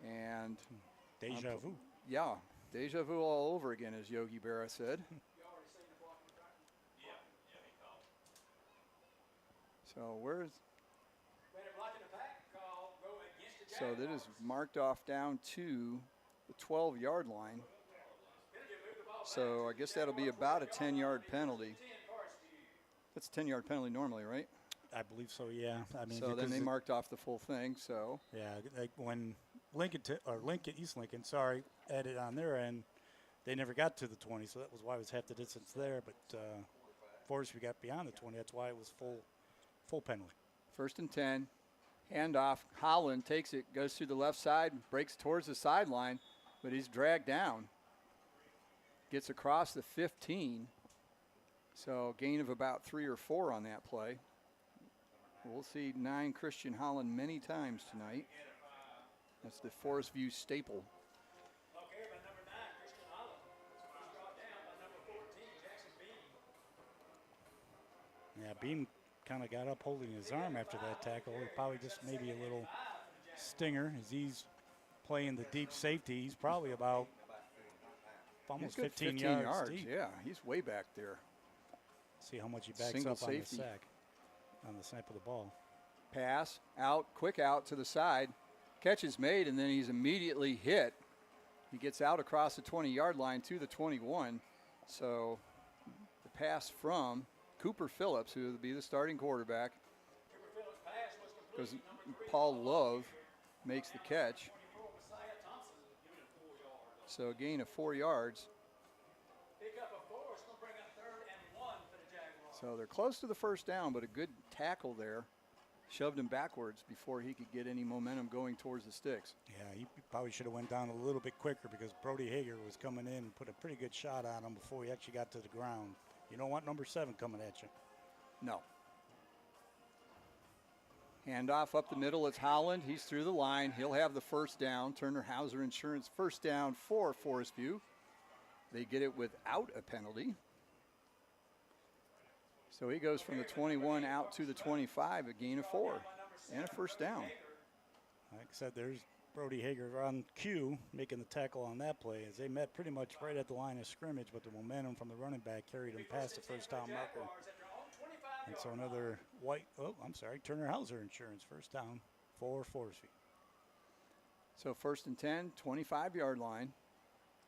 And deja vu. Yeah, deja vu all over again, as Yogi Berra said. So where's... So that is marked off down to the 12-yard line. So I guess that'll be about a 10-yard penalty. That's a 10-yard penalty normally, right? I believe so, yeah. I mean, so then they marked off the full thing, so. Yeah, like when East Lincoln, added on their end, they never got to the 20, so that was why it was half the distance there. But Forestview got beyond the 20. That's why it was full penalty. 1st and 10. Handoff. Holland takes it, goes through the left side, breaks towards the sideline, but he's dragged down. Gets across the 15. So gain of about 3 or 4 on that play. We'll see 9 Christian Holland many times tonight. That's the Forestview staple. Yeah, Beam kind of got up holding his arm after that tackle. Probably just maybe a little stinger as he's playing the deep safety. He's probably about almost 15 yards deep. Yeah, he's way back there. See how much he backs Single up safety. on the sack, on the snap of the ball. Pass, out, quick out to the side. Catch is made, and then he's immediately hit. He gets out across the 20-yard line to the 21. So the pass from Cooper Phillips, who will be the starting quarterback, because Paul Love makes the catch. So a gain of 4 yards. So they're close to the first down, but a good tackle there. Shoved him backwards before he could get any momentum going towards the sticks. Yeah, he probably should have went down a little bit quicker because Brody Hager was coming in and put a pretty good shot on him before he actually got to the ground. You don't want number 7 coming at you. No. Handoff up the middle. It's Holland. He's through the line. He'll have the first down. Turner Hauser Insurance first down for Forestview. They get it without a penalty. So he goes from the 21 out to the 25, a gain of 4 and a first down. Like I said, there's Brody Hager on cue making the tackle on that play as they met pretty much right at the line of scrimmage, but the momentum from the running back carried him past the first down marker. And so another Turner Hauser Insurance first down for Forestview. So 1st and 10, 25-yard line.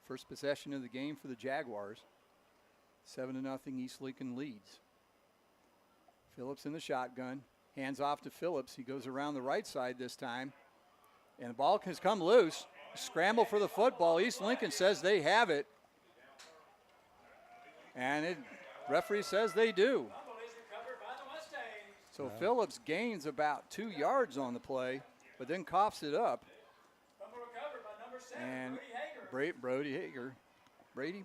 First possession of the game for the Jaguars. 7-0 East Lincoln leads. Phillips in the shotgun. Hands off to Phillips. He goes around the right side this time. And the ball has come loose. Scramble for the football. East Lincoln says they have it. And referee says they do. So Phillips gains about 2 yards on the play, but then coughs it up. And Brody Hager. Brody.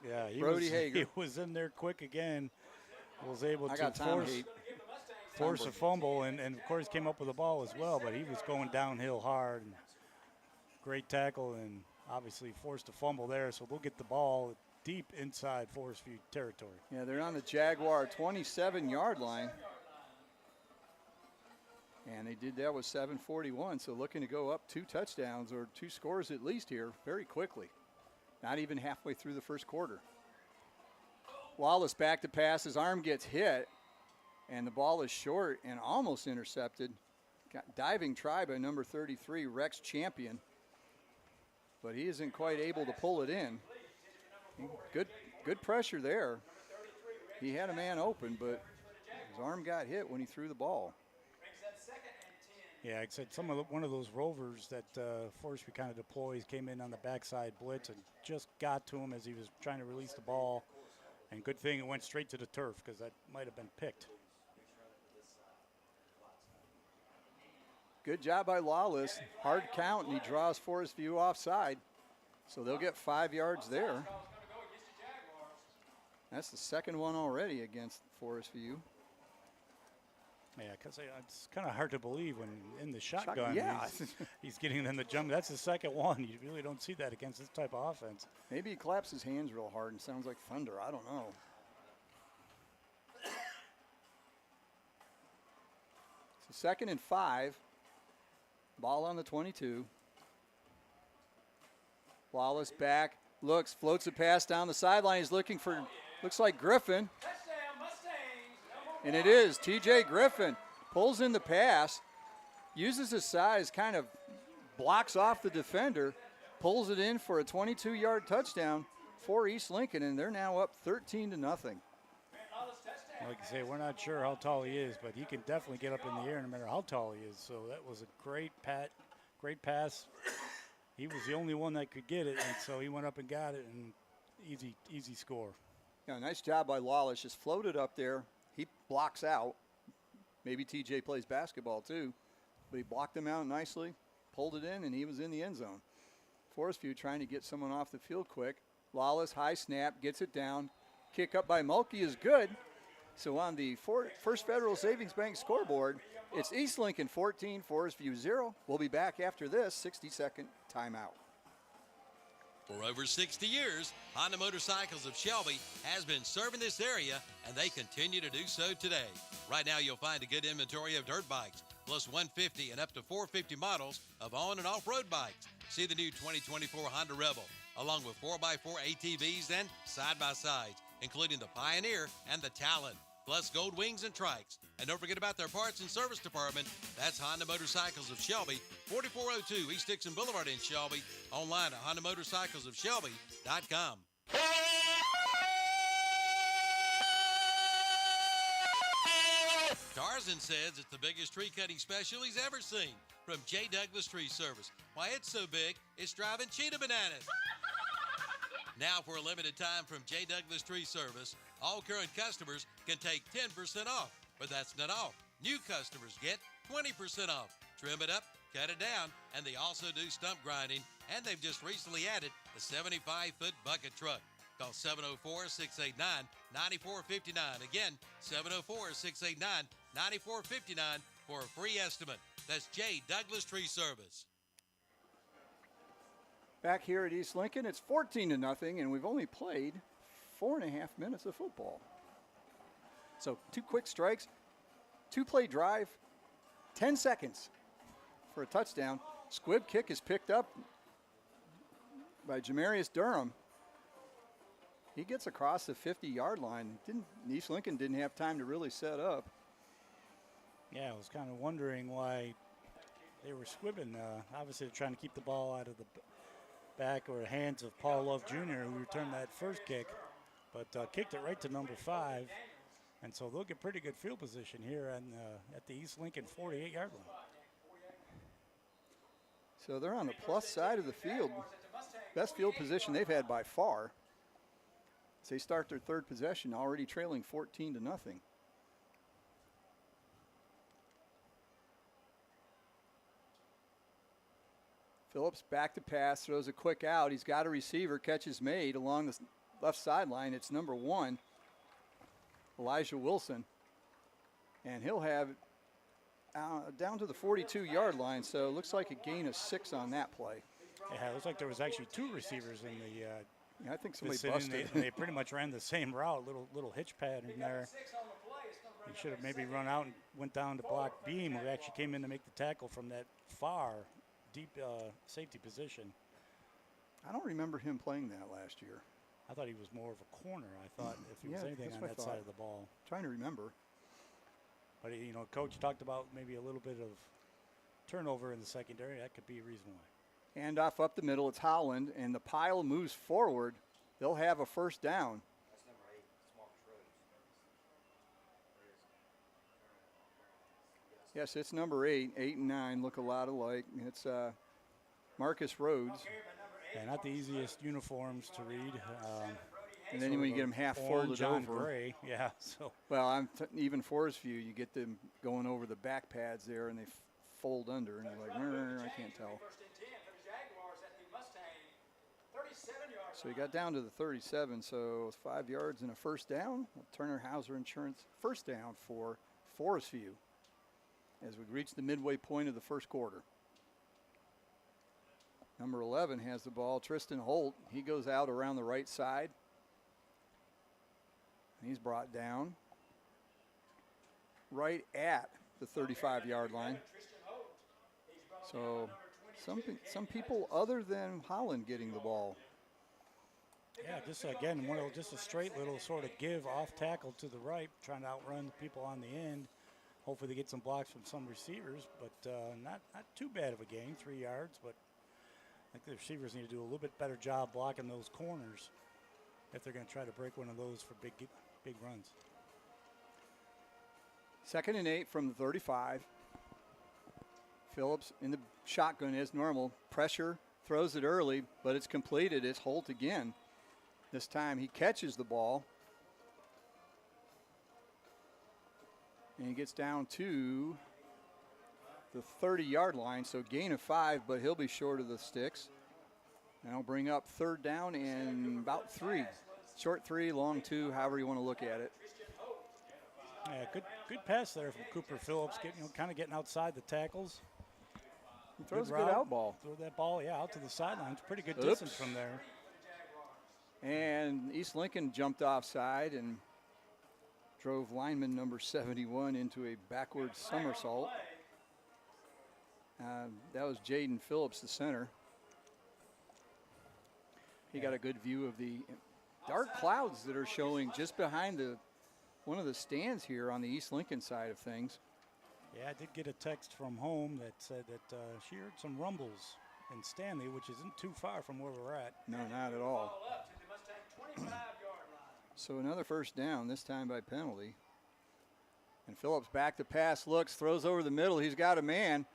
Yeah, Brody Hager. He was in there quick again. Was able I to got force a fumble, and of course came up with the ball as well, but he was going downhill hard. And great tackle, and obviously forced a fumble there, so they'll get the ball deep inside Forestview territory. Yeah, they're on the Jaguar 27-yard line. And they did that with 7:41, so looking to go up 2 touchdowns or 2 scores at least here very quickly. Not even halfway through the first quarter. Wallace back to pass. His arm gets hit, and the ball is short and almost intercepted. Got diving try by number 33, Rex Champion. But he isn't quite able to pull it in. Good pressure there. He had a man open, but his arm got hit when he threw the ball. Yeah, except one of those rovers that Forestview kind of deploys came in on the backside blitz and just got to him as he was trying to release the ball. And good thing it went straight to the turf because that might have been picked. Good job by Lawless. Hard count, and he draws Forestview offside. So they'll get 5 yards there. That's the second one already against Forestview. Yeah, because it's kind of hard to believe when in the shotgun yeah. he's getting them to jump. That's the second one. You really don't see that against this type of offense. Maybe he claps his hands real hard and sounds like thunder. I don't know. So 2nd and 5. Ball on the 22. Wallace back, looks, floats a pass down the sideline. He's looking for, looks like Griffin. And it is TJ Griffin. Pulls in the pass, uses his size, kind of blocks off the defender, pulls it in for a 22-yard touchdown for East Lincoln, and they're now up 13-0. Like I say, we're not sure how tall he is, but he can definitely get up in the air no matter how tall he is. So that was a great pass. He was the only one that could get it, and so he went up and got it, and easy score. Yeah, nice job by Lawless. Just floated up there. He blocks out. Maybe TJ plays basketball too, but he blocked him out nicely, pulled it in, and he was in the end zone. Forestview trying to get someone off the field quick. Lawless, high snap, gets it down. Kick up by Mulkey is good. So on the First Federal Savings Bank scoreboard, it's East Lincoln 14, Forestview 0. We'll be back after this 60-second timeout. For over 60 years, Honda Motorcycles of Shelby has been serving this area, and they continue to do so today. Right now, you'll find a good inventory of dirt bikes, plus 150 and up to 450 models of on- and off-road bikes. See the new 2024 Honda Rebel, along with 4x4 ATVs and side-by-sides, including the Pioneer and the Talon, plus Gold Wings and Trikes. And don't forget about their parts and service department. That's Honda Motorcycles of Shelby, 4402 East Dixon Boulevard in Shelby. Online at HondaMotorcyclesofShelby.com. Tarzan says it's the biggest tree cutting special he's ever seen from J. Douglas Tree Service. Why it's so big, it's driving cheetah bananas. Now, for a limited time from J. Douglas Tree Service, all current customers can take 10% off. But that's not all. New customers get 20% off. Trim it up, cut it down, and they also do stump grinding. And they've just recently added a 75-foot bucket truck. Call 704-689-9459. Again, 704-689-9459 for a free estimate. That's J. Douglas Tree Service. Back here at East Lincoln, it's 14-0, and we've only played 4.5 minutes of football. So 2 quick strikes, 2-play drive, 10 seconds for a touchdown. Squib kick is picked up by Jamarius Durham. He gets across the 50-yard line. East Lincoln didn't have time to really set up. Yeah, I was kind of wondering why they were squibbing. Obviously, they're trying to keep the ball out of the back or hands of Paul Love Jr., who returned that first kick, but kicked it right to number 5. And so they'll get pretty good field position here at the East Lincoln 48-yard line. So they're on the plus side of the field. Best field position they've had by far. As they start their third possession, already trailing 14-0. Phillips back to pass, throws a quick out. He's got a receiver, catch is made along the left sideline. It's number 1, Elijah Wilson. And he'll have it down to the 42-yard line, so it looks like a gain of 6 on that play. Yeah, it looks like there was actually 2 receivers in the yeah, I think somebody vicinity. busted. They pretty much ran the same route, little hitch pattern there. He should have maybe run out and went down to block Beam, who actually came in to make the tackle from that far, deep safety position. I don't remember him playing that last year. I thought he was more of a corner. I thought if he was anything on that side of the ball. Trying to remember. But, you know, Coach talked about maybe a little bit of turnover in the secondary. That could be a reason why. Handoff up the middle. It's Howland, and the pile moves forward. They'll have a first down. That's number 8. It's Marcus Rhodes. Yes, it's number 8. 8 and 9 look a lot alike. It's Marcus Rhodes. Yeah, not the easiest uniforms to read. And then when you get them half folded over. gray, yeah. So. Well, even Forestview, you get them going over the back pads there, and they fold under, and you're like, I can't tell. So you got down to the 37, so 5 yards and a first down. Turner Hauser Insurance first down for Forestview as we reach the midway point of the first quarter. Number 11 has the ball, Tristan Holt. He goes out around the right side. He's brought down right at the 35-yard line. So some people other than Holland getting the ball. Yeah, just again, just a straight little sort of give off tackle to the right, trying to outrun the people on the end. Hopefully they get some blocks from some receivers, but not too bad of a gain, 3 yards. But I think the receivers need to do a little bit better job blocking those corners if they're going to try to break one of those for big runs. 2nd and 8 from the 35. Phillips in the shotgun as normal. Pressure, throws it early, but it's completed. It's Holt again. This time he catches the ball. And he gets down to the 30-yard line, so gain of 5, but he'll be short of the sticks. And I'll bring up 3rd down and about 3. Short 3, long 2, however you want to look at it. Yeah, good pass there from Cooper Phillips, kind of getting outside the tackles. He throws a good out ball. Throw that ball, out to the sidelines. Pretty good distance from there. And East Lincoln jumped offside and drove lineman number 71 into a backward somersault. That was Jaden Phillips, the center. He got a good view of the dark clouds that are showing just behind one of the stands here on the East Lincoln side of things. Yeah, I did get a text from home that said that she heard some rumbles in Stanley, which isn't too far from where we're at. No, not at all. So another first down, this time by penalty. And Phillips back to pass, looks, throws over the middle. He's got a man.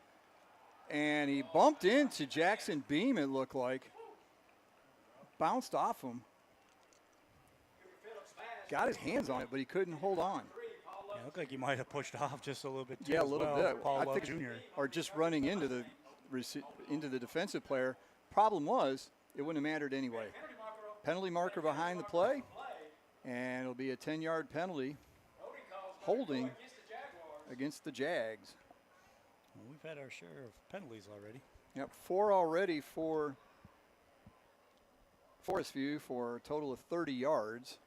And he bumped into Jackson Beam, it looked like. Bounced off him. Got his hands on it, but he couldn't hold on. Yeah, it looked like he might have pushed off just a little bit too. Yeah, a little bit. Paul I Love think Jr. Or just running into the defensive player. Problem was, it wouldn't have mattered anyway. Penalty marker behind the play, and it'll be a 10-yard penalty holding against the Jags. Well, we've had our share of penalties already. Yep, 4 already for Forestview for a total of 30 yards.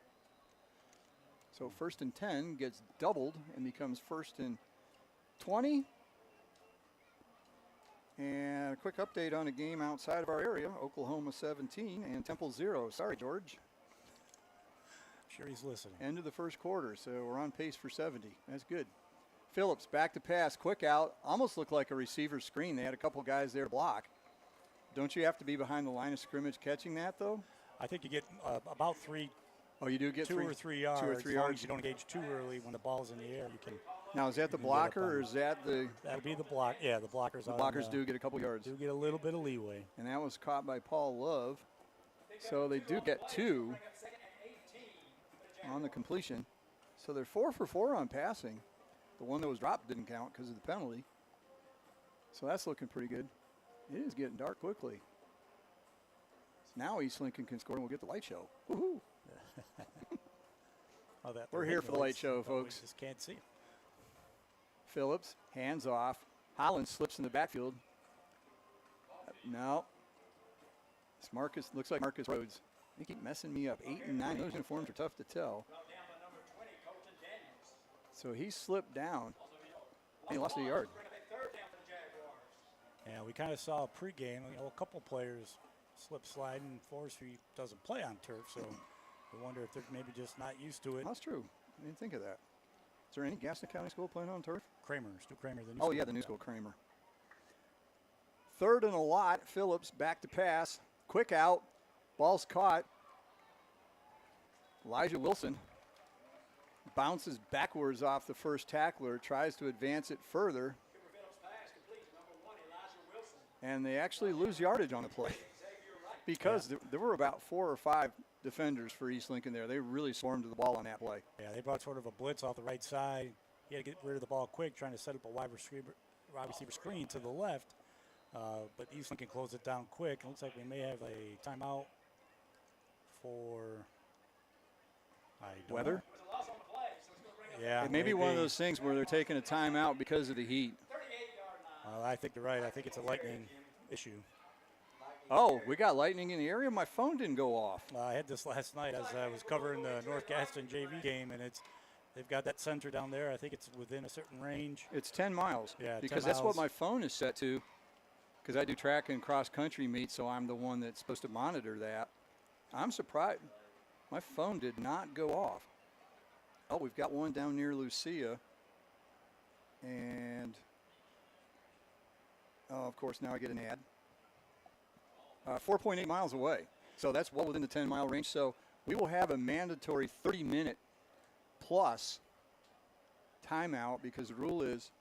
So 1st and 10 gets doubled and becomes 1st and 20. And a quick update on a game outside of our area. Oklahoma 17 and Temple 0. Sorry, George. Sure he's listening. End of the first quarter, so we're on pace for 70. That's good. Phillips back to pass, quick out. Almost looked like a receiver screen. They had a couple guys there to block. Don't you have to be behind the line of scrimmage catching that, though? I think you get about 3. Oh, you do get 2 or 3 yards. 2 or 3 yards. You don't engage too early when the ball's in the air. You can. Now, is that the blocker or is that the? That would be the block. Yeah, the blockers. The blockers do get a couple yards. Do get a little bit of leeway. And that was caught by Paul Love. So they do get 2 on the completion. So they're 4 for 4 on passing. The one that was dropped didn't count because of the penalty. So that's looking pretty good. It is getting dark quickly. Now East Lincoln can score and we'll get the light show. Woohoo! We're here for the light show, folks. We just can't see. Phillips, hands off. Holland slips in the backfield. No. It's Marcus, looks like Marcus Rhodes. They keep messing me up. 8 and 9. Those uniforms are tough to tell. So he slipped down. He lost a yard. Yeah, we kind of saw pregame, a couple players slip sliding. Forestview doesn't play on turf, so we wonder if they're maybe just not used to it. That's true. I didn't think of that. Is there any Gaston County school playing on turf? Kramer, Stu Kramer. The new school. The new school, Kramer. 3rd and a lot. Phillips back to pass. Quick out. Ball's caught. Elijah Wilson bounces backwards off the first tackler, tries to advance it further. And they actually lose yardage on the play because there were about 4 or 5 defenders for East Lincoln there. They really swarmed to the ball on that play. Yeah, they brought sort of a blitz off the right side. He had to get rid of the ball quick, trying to set up a wide receiver screen to the left. But East Lincoln closed it down quick. It looks like we may have a timeout for weather. Yeah, it may be one of those things where they're taking a timeout because of the heat. I think you're right. I think it's a lightning issue. Oh, we got lightning in the area? My phone didn't go off. I had this last night as I was covering the North Gaston JV game, and they've got that center down there. I think it's within a certain range. It's 10 miles. Yeah, because 10 that's miles. what my phone is set to, because I do track and cross-country meets, so I'm the one that's supposed to monitor that. I'm surprised. My phone did not go off. Oh, we've got one down near Lucia. And, of course, now I get an ad. 4.8 miles away. So that's well within the 10-mile range. So we will have a mandatory 30-minute plus timeout because the rule is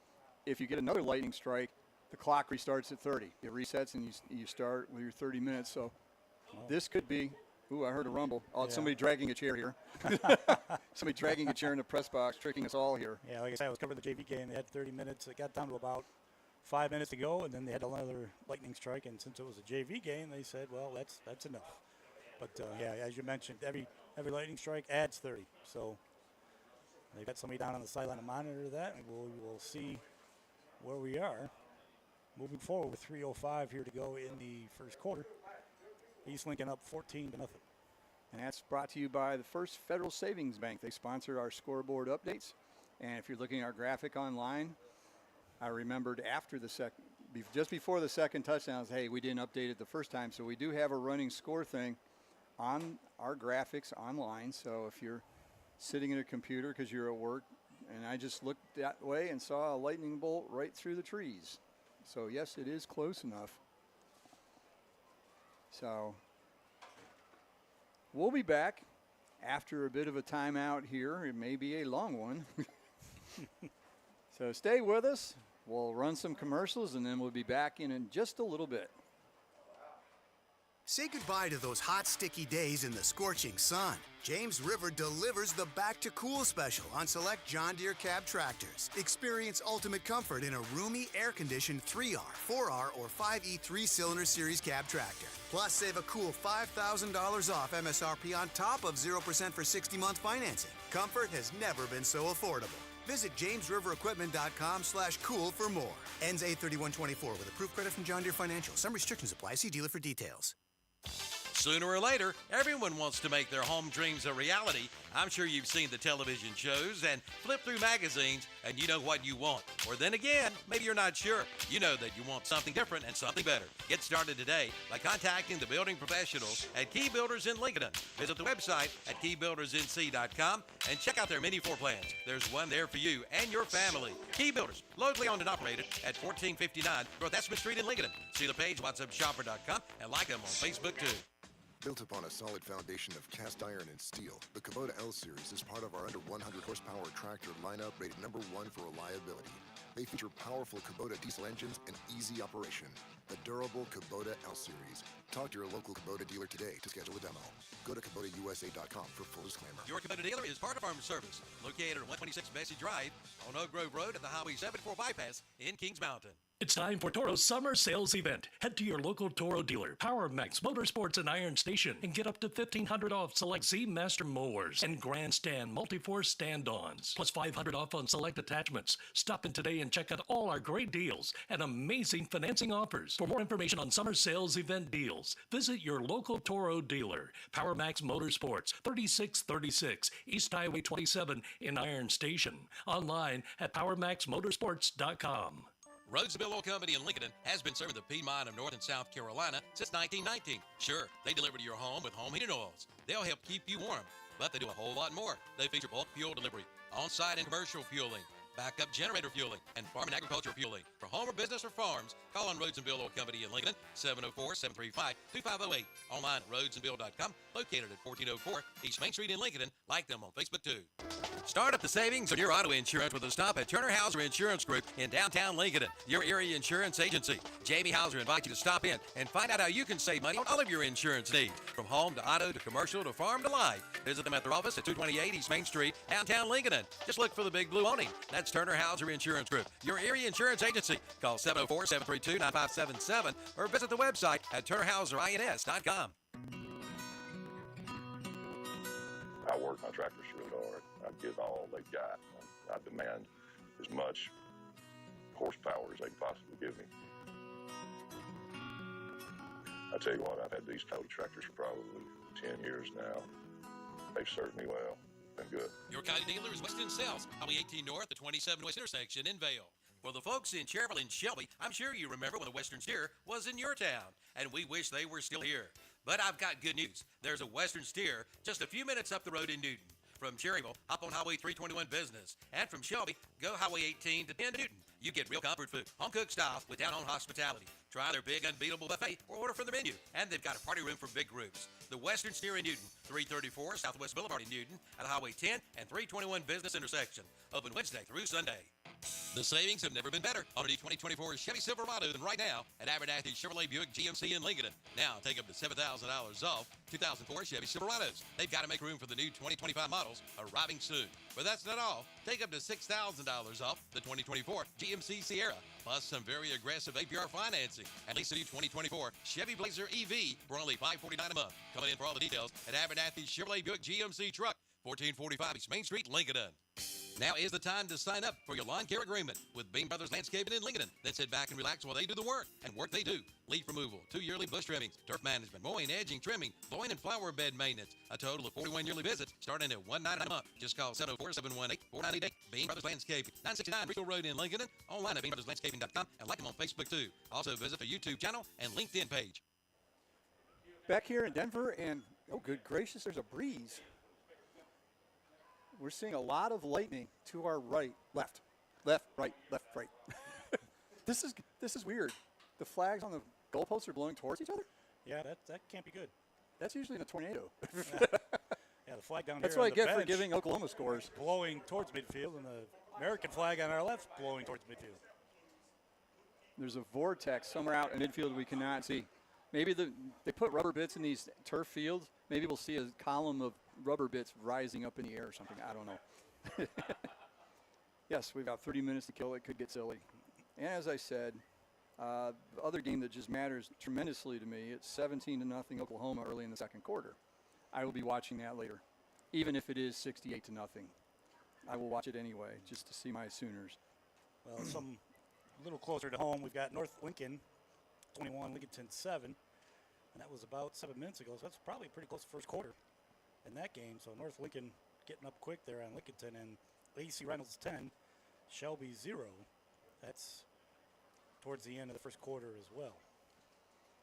if you get another lightning strike, the clock restarts at 30. It resets and you start with your 30 minutes. So this could be, ooh, I heard a rumble. Oh, it's somebody dragging a chair here. Somebody dragging a chair in the press box, tricking us all here. Yeah, like I said, I was covering the JV game. They had 30 minutes. It got down to about 5 minutes to go, and then they had another lightning strike. And since it was a JV game, they said, well, that's enough. But, yeah, as you mentioned, every lightning strike adds 30. So they've got somebody down on the sideline to monitor that, and we'll see where we are. Moving forward with 3:05 here to go in the first quarter. East Lincoln up 14-0. And that's brought to you by the First Federal Savings Bank. They sponsor our scoreboard updates. And if you're looking at our graphic online, I remembered after the just before the second touchdown, hey, we didn't update it the first time. So we do have a running score thing on our graphics online. So if you're sitting at a computer because you're at work, and I just looked that way and saw a lightning bolt right through the trees. So yes, it is close enough. So we'll be back after a bit of a timeout here. It may be a long one. So stay with us. We'll run some commercials, and then we'll be back in just a little bit. Say goodbye to those hot, sticky days in the scorching sun. James River delivers the Back to Cool special on select John Deere cab tractors. Experience ultimate comfort in a roomy, air-conditioned 3R, 4R, or 5E 3-cylinder series cab tractor. Plus, save a cool $5,000 off MSRP on top of 0% for 60-month financing. Comfort has never been so affordable. Visit JamesRiverEquipment.com/cool for more. Ends 8/31/24 with approved credit from John Deere Financial. Some restrictions apply. See dealer for details. Sooner or later, everyone wants to make their home dreams a reality. I'm sure you've seen the television shows and flipped through magazines and you know what you want. Or then again, maybe you're not sure. You know that you want something different and something better. Get started today by contacting the building professionals at Key Builders in Lincoln. Visit the website at keybuildersnc.com and check out their many floor plans. There's one there for you and your family. Key Builders, locally owned and operated at 1459 North Esmond Street in Lincoln. See the page, whatsupshopper.com, and like them on Facebook too. Built upon a solid foundation of cast iron and steel, the Kubota L-Series is part of our under 100 horsepower tractor lineup rated #1 for reliability. They feature powerful Kubota diesel engines and easy operation. The durable Kubota L-Series, Talk to your local Kubota dealer today to schedule a demo. Go to KubotaUSA.com for full disclaimer. Your Kubota dealer is Farm Service, located at 126 Bessie Drive on Oak Grove Road at the Highway 74 bypass in Kings Mountain. It's time for Toro's summer sales event. Head to your local Toro dealer, Power Max Motorsports and Iron Station, and get up to $1,500 off select Z Master mowers and Grandstand multi-force stand-ons, plus $500 off on select attachments. Stop in today and check out all our great deals and amazing financing offers. For more information on summer sales event deals, visit your local Toro dealer, Power Max Motorsports, 3636 East Highway 27 in Iron Station. Online at PowerMaxMotorsports.com. Rhodesville Oil Company in Lincoln has been serving the Piedmont of North and South Carolina since 1919. Sure, they deliver to your home with home heating oils. They'll help keep you warm, but they do a whole lot more. They feature bulk fuel delivery, on-site and commercial fueling, backup generator fueling, and farm and agriculture fueling. For home or business or farms, call on Rhodesville Oil Company in Lincoln, 704-735-2508. Online at rhodesandbill.com, located at 1404 East Main Street in Lincoln. Like them on Facebook, too. Start up the savings on your auto insurance with a stop at Turner Hauser Insurance Group in downtown Lincoln, your area insurance agency. Jamie Hauser invites you to stop in and find out how you can save money on all of your insurance needs, from home to auto to commercial to farm to life. Visit them at their office at 228 East Main Street, downtown Lincoln. Just look for the big blue awning. That's Turner Hauser Insurance Group, your area insurance agency. Call 704-732-9577 or visit the website at turnerhauserins.com. I work my tractors really hard. I give all they've got. I demand as much horsepower as they can possibly give me. I tell you what, I've had these Coyote tractors for probably 10 years now. They've served me well. Been good. Your Coyote dealer is Weston Sales, Highway 18 North, the 27 West intersection in Vale. For the folks in Cherville and Shelby, I'm sure you remember when the Western Steer was in your town, and we wish they were still here. But I've got good news. There's a Western Steer just a few minutes up the road in Newton. From Cherryville, hop on Highway 321 Business. And from Shelby, go Highway 18 to 10 Newton. You get real comfort food, home-cooked style with down-home hospitality. Try their big, unbeatable buffet or order from the menu. And they've got a party room for big groups. The Western Steer in Newton, 334 Southwest Boulevard in Newton at Highway 10 and 321 Business intersection. Open Wednesday through Sunday. The savings have never been better on a new 2024 Chevy Silverado than right now at Abernathy Chevrolet Buick GMC in Lincoln. Now take up to $7,000 off 2004 Chevy Silverados. They've got to make room for the new 2025 models arriving soon. But that's not all. Take up to $6,000 off the 2024 GMC Sierra, plus some very aggressive APR financing. At least a new 2024 Chevy Blazer EV for only $549 a month. Come in for all the details at Abernathy Chevrolet Buick GMC Truck, 1445 East Main Street, Lincoln. Now is the time to sign up for your lawn care agreement with Beam Brothers Landscaping in Lincoln. Then sit back and relax while they do the work. And work they do. Leaf removal, 2 yearly bush trimmings, turf management, mowing, edging, trimming, blowing, and flower bed maintenance. A total of 41 yearly visits starting at $199 a month. Just call 704-718-4988. Beam Brothers Landscaping, 969 Rico Road in Lincoln. Online at beambrotherslandscaping.com and like them on Facebook too. Also visit the YouTube channel and LinkedIn page. Back here in Denver, and oh good gracious, there's a breeze. We're seeing a lot of lightning to our right, left, right. This is weird. The flags on the goalposts are blowing towards each other? Yeah, that can't be good. That's usually in a tornado. Yeah, the flag down That's here what I on the get for bench giving Oklahoma scores. blowing towards midfield, and the American flag on our left blowing towards midfield. There's a vortex somewhere out in midfield we cannot see. Maybe they put rubber bits in these turf fields. Maybe we'll see a column of rubber bits rising up in the air or something. I don't know. Yes, we've got 30 minutes to kill. It could get silly. And as I said, the other game that just matters tremendously to me, it's 17-0 Oklahoma early in the second quarter. I will be watching that later, even if it is 68-0. I will watch it anyway, just to see my Sooners. Well, some a little closer to home, we've got North Lincoln 21, Lincoln 7, and that was about 7 minutes ago, so that's probably pretty close to first quarter in that game. So North Lincoln getting up quick there on Lincoln, and A.C. Reynolds 10, Shelby 0. That's towards the end of the first quarter as well.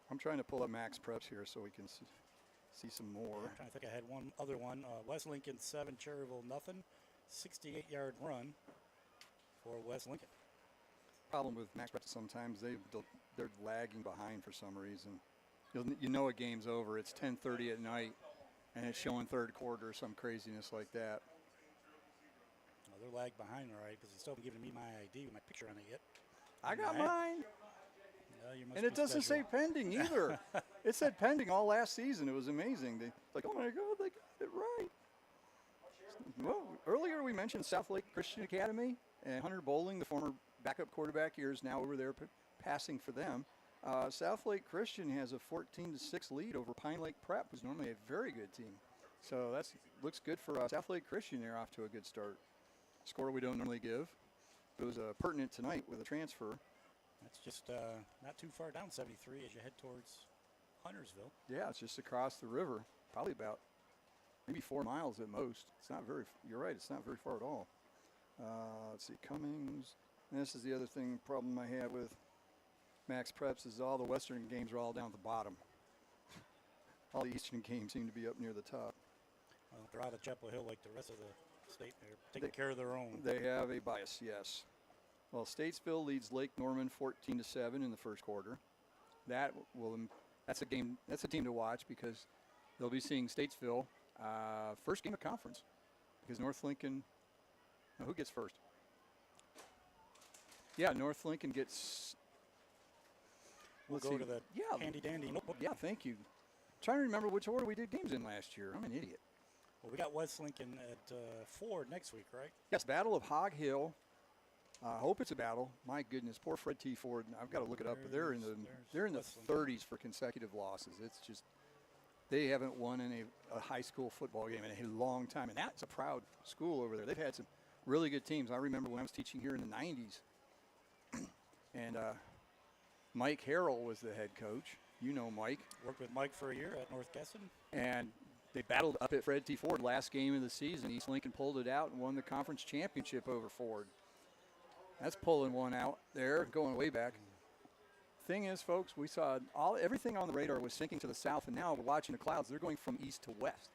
I'm trying to pull up Max Preps here so we can see some more. I'm trying to think. I had one other one. West Lincoln 7, Cherryville nothing. 68-yard run for West Lincoln. Problem with Max Preps sometimes they're lagging behind for some reason. You know a game's over. It's 10:30 at night, and it's showing third quarter or some craziness like that. Well, they're lagged behind, all right, because they still haven't given me my ID with my picture on it yet. I got mine. You must And it be doesn't special. say pending either. It said pending all last season. It was amazing. Like, oh my God, they got it right. Well, earlier we mentioned South Lake Christian Academy and Hunter Bowling, the former backup quarterback here, is now over there passing for them. South Lake Christian has a 14-6 lead over Pine Lake Prep, who's normally a very good team. So that looks good for South Lake Christian. They're off to a good start. Score we don't normally give. It was pertinent tonight with a transfer. That's just not too far down 73 as you head towards Huntersville. Yeah, it's just across the river, probably about maybe 4 miles at most. It's not very, you're right, it's not very far at all. Let's see, Cummings. And this is the other problem I have with Max Preps is all the Western games are all down at the bottom. All the Eastern games seem to be up near the top. Well, they're out of Chapel Hill like the rest of the state. They're taking care of their own. They have a bias, yes. Well, Statesville leads Lake Norman 14-7 in the first quarter. That's a game. That's a team to watch because they'll be seeing Statesville first game of conference because North Lincoln. Who gets first? Yeah, North Lincoln gets. We'll go to the handy dandy notebook. Yeah, thank you. Trying to remember which order we did games in last year. I'm an idiot. Well, we got West Lincoln at Ford next week, right? Yes, Battle of Hog Hill. I hope it's a battle. My goodness, poor Fred T. Ford. I've got to look it up, but they're in the 30s for consecutive losses. It's just they haven't won in a high school football game in a long time, and that's a proud school over there. They've had some really good teams. I remember when I was teaching here in the 90s, and Mike Harrell was the head coach. You know Mike. Worked with Mike for a year at North Kesson. And they battled up at Fred T. Ford last game of the season. East Lincoln pulled it out and won the conference championship over Ford. That's pulling one out there, going way back. Thing is, folks, we saw everything on the radar was sinking to the south, and now we're watching the clouds. They're going from east to west,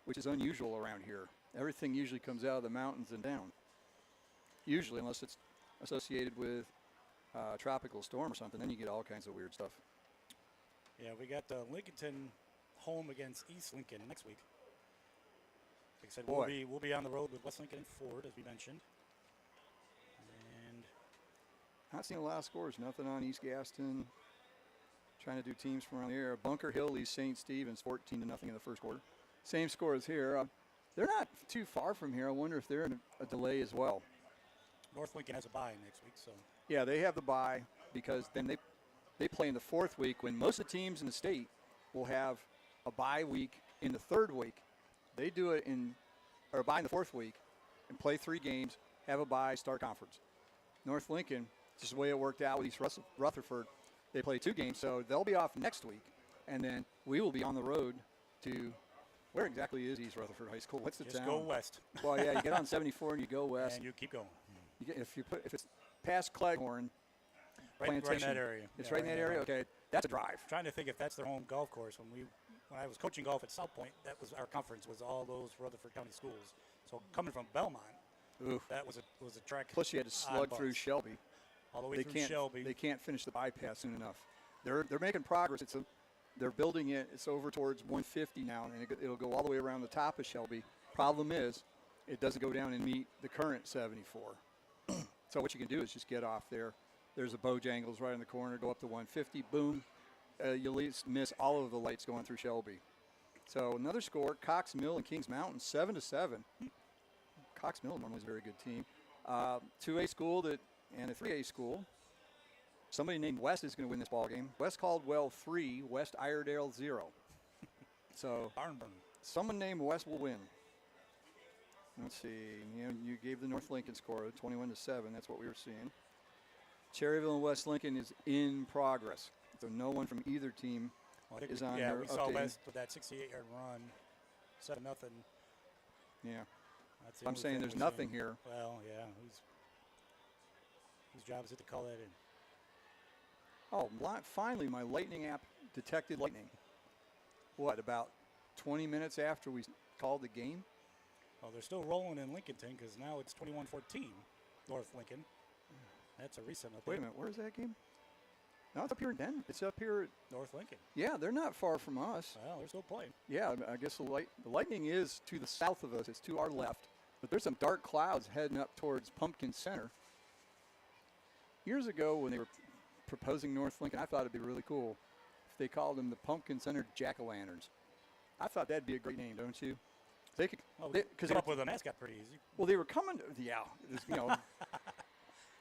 which is unusual around here. Everything usually comes out of the mountains and down. Usually, unless it's associated with a tropical storm or something, then you get all kinds of weird stuff. Yeah, we got Lincolnton home against East Lincoln next week. Like I said, we'll be on the road with West Lincoln and Ford, as we mentioned. And not seeing a lot of scores. Nothing on East Gaston. Trying to do teams from around the area. Bunker Hill leads St. Stephen's 14-0 in the first quarter. Same score as here. They're not too far from here. I wonder if they're in a delay as well. North Lincoln has a bye next week, so. Yeah, they have the bye because then they play in the fourth week when most of the teams in the state will have a bye week in the third week. They do it a bye in the fourth week and play 3 games, have a bye, start conference. North Lincoln, just the way it worked out with East Rutherford, they play 2 games, so they'll be off next week. And then we will be on the road to, where exactly is East Rutherford High School? What's the just town? Go west. Well, yeah, you get on 74 and you go west. And you keep going. If it's past Cleghorn, right in that area. It's right in that area? Okay, that's a drive. I'm trying to think if that's their home golf course. When I was coaching golf at South Point, that was our conference, was all those Rutherford County schools. So coming from Belmont, that was a track. Plus you had to slug through Shelby. All the way through Shelby. They can't finish the bypass soon enough. They're making progress. They're building it. It's over towards 150 now, and it'll go all the way around the top of Shelby. Problem is, it doesn't go down and meet the current 74. So what you can do is just get off there. There's a Bojangles right in the corner. Go up to 150. Boom. You'll at least miss all of the lights going through Shelby. So another score, Cox Mill and Kings Mountain, 7-7. Cox Mill normally is a very good team. 2A school and a 3A school. Somebody named West is going to win this ball game. West Caldwell 3, West Iredale 0. So someone named West will win. Let's see. You gave the North Lincoln score, 21-7. That's what we were seeing. Cherryville and West Lincoln is in progress. So no one from either team is on there. Yeah, we saw West with that 68-yard run, 7-0. Yeah. I'm saying there's nothing here. Well, yeah. Whose job is it to call that in? Oh, finally, my Lightning app detected lightning. What, about 20 minutes after we called the game? Well, they're still rolling in Lincolnton because now it's 21-14, North Lincoln. That's a recent update. Wait a minute, where's that game? No, it's up here in Denton. It's up here at North Lincoln. Yeah, they're not far from us. Well, they're still playing. Yeah, I guess the Lightning is to the south of us. It's to our left. But there's some dark clouds heading up towards Pumpkin Center. Years ago when they were proposing North Lincoln, I thought it'd be really cool if they called them the pumpkin-centered jack-o'-lanterns. I thought that'd be a great name, don't you? They could, because come up with a mascot pretty easy. Well, they were coming.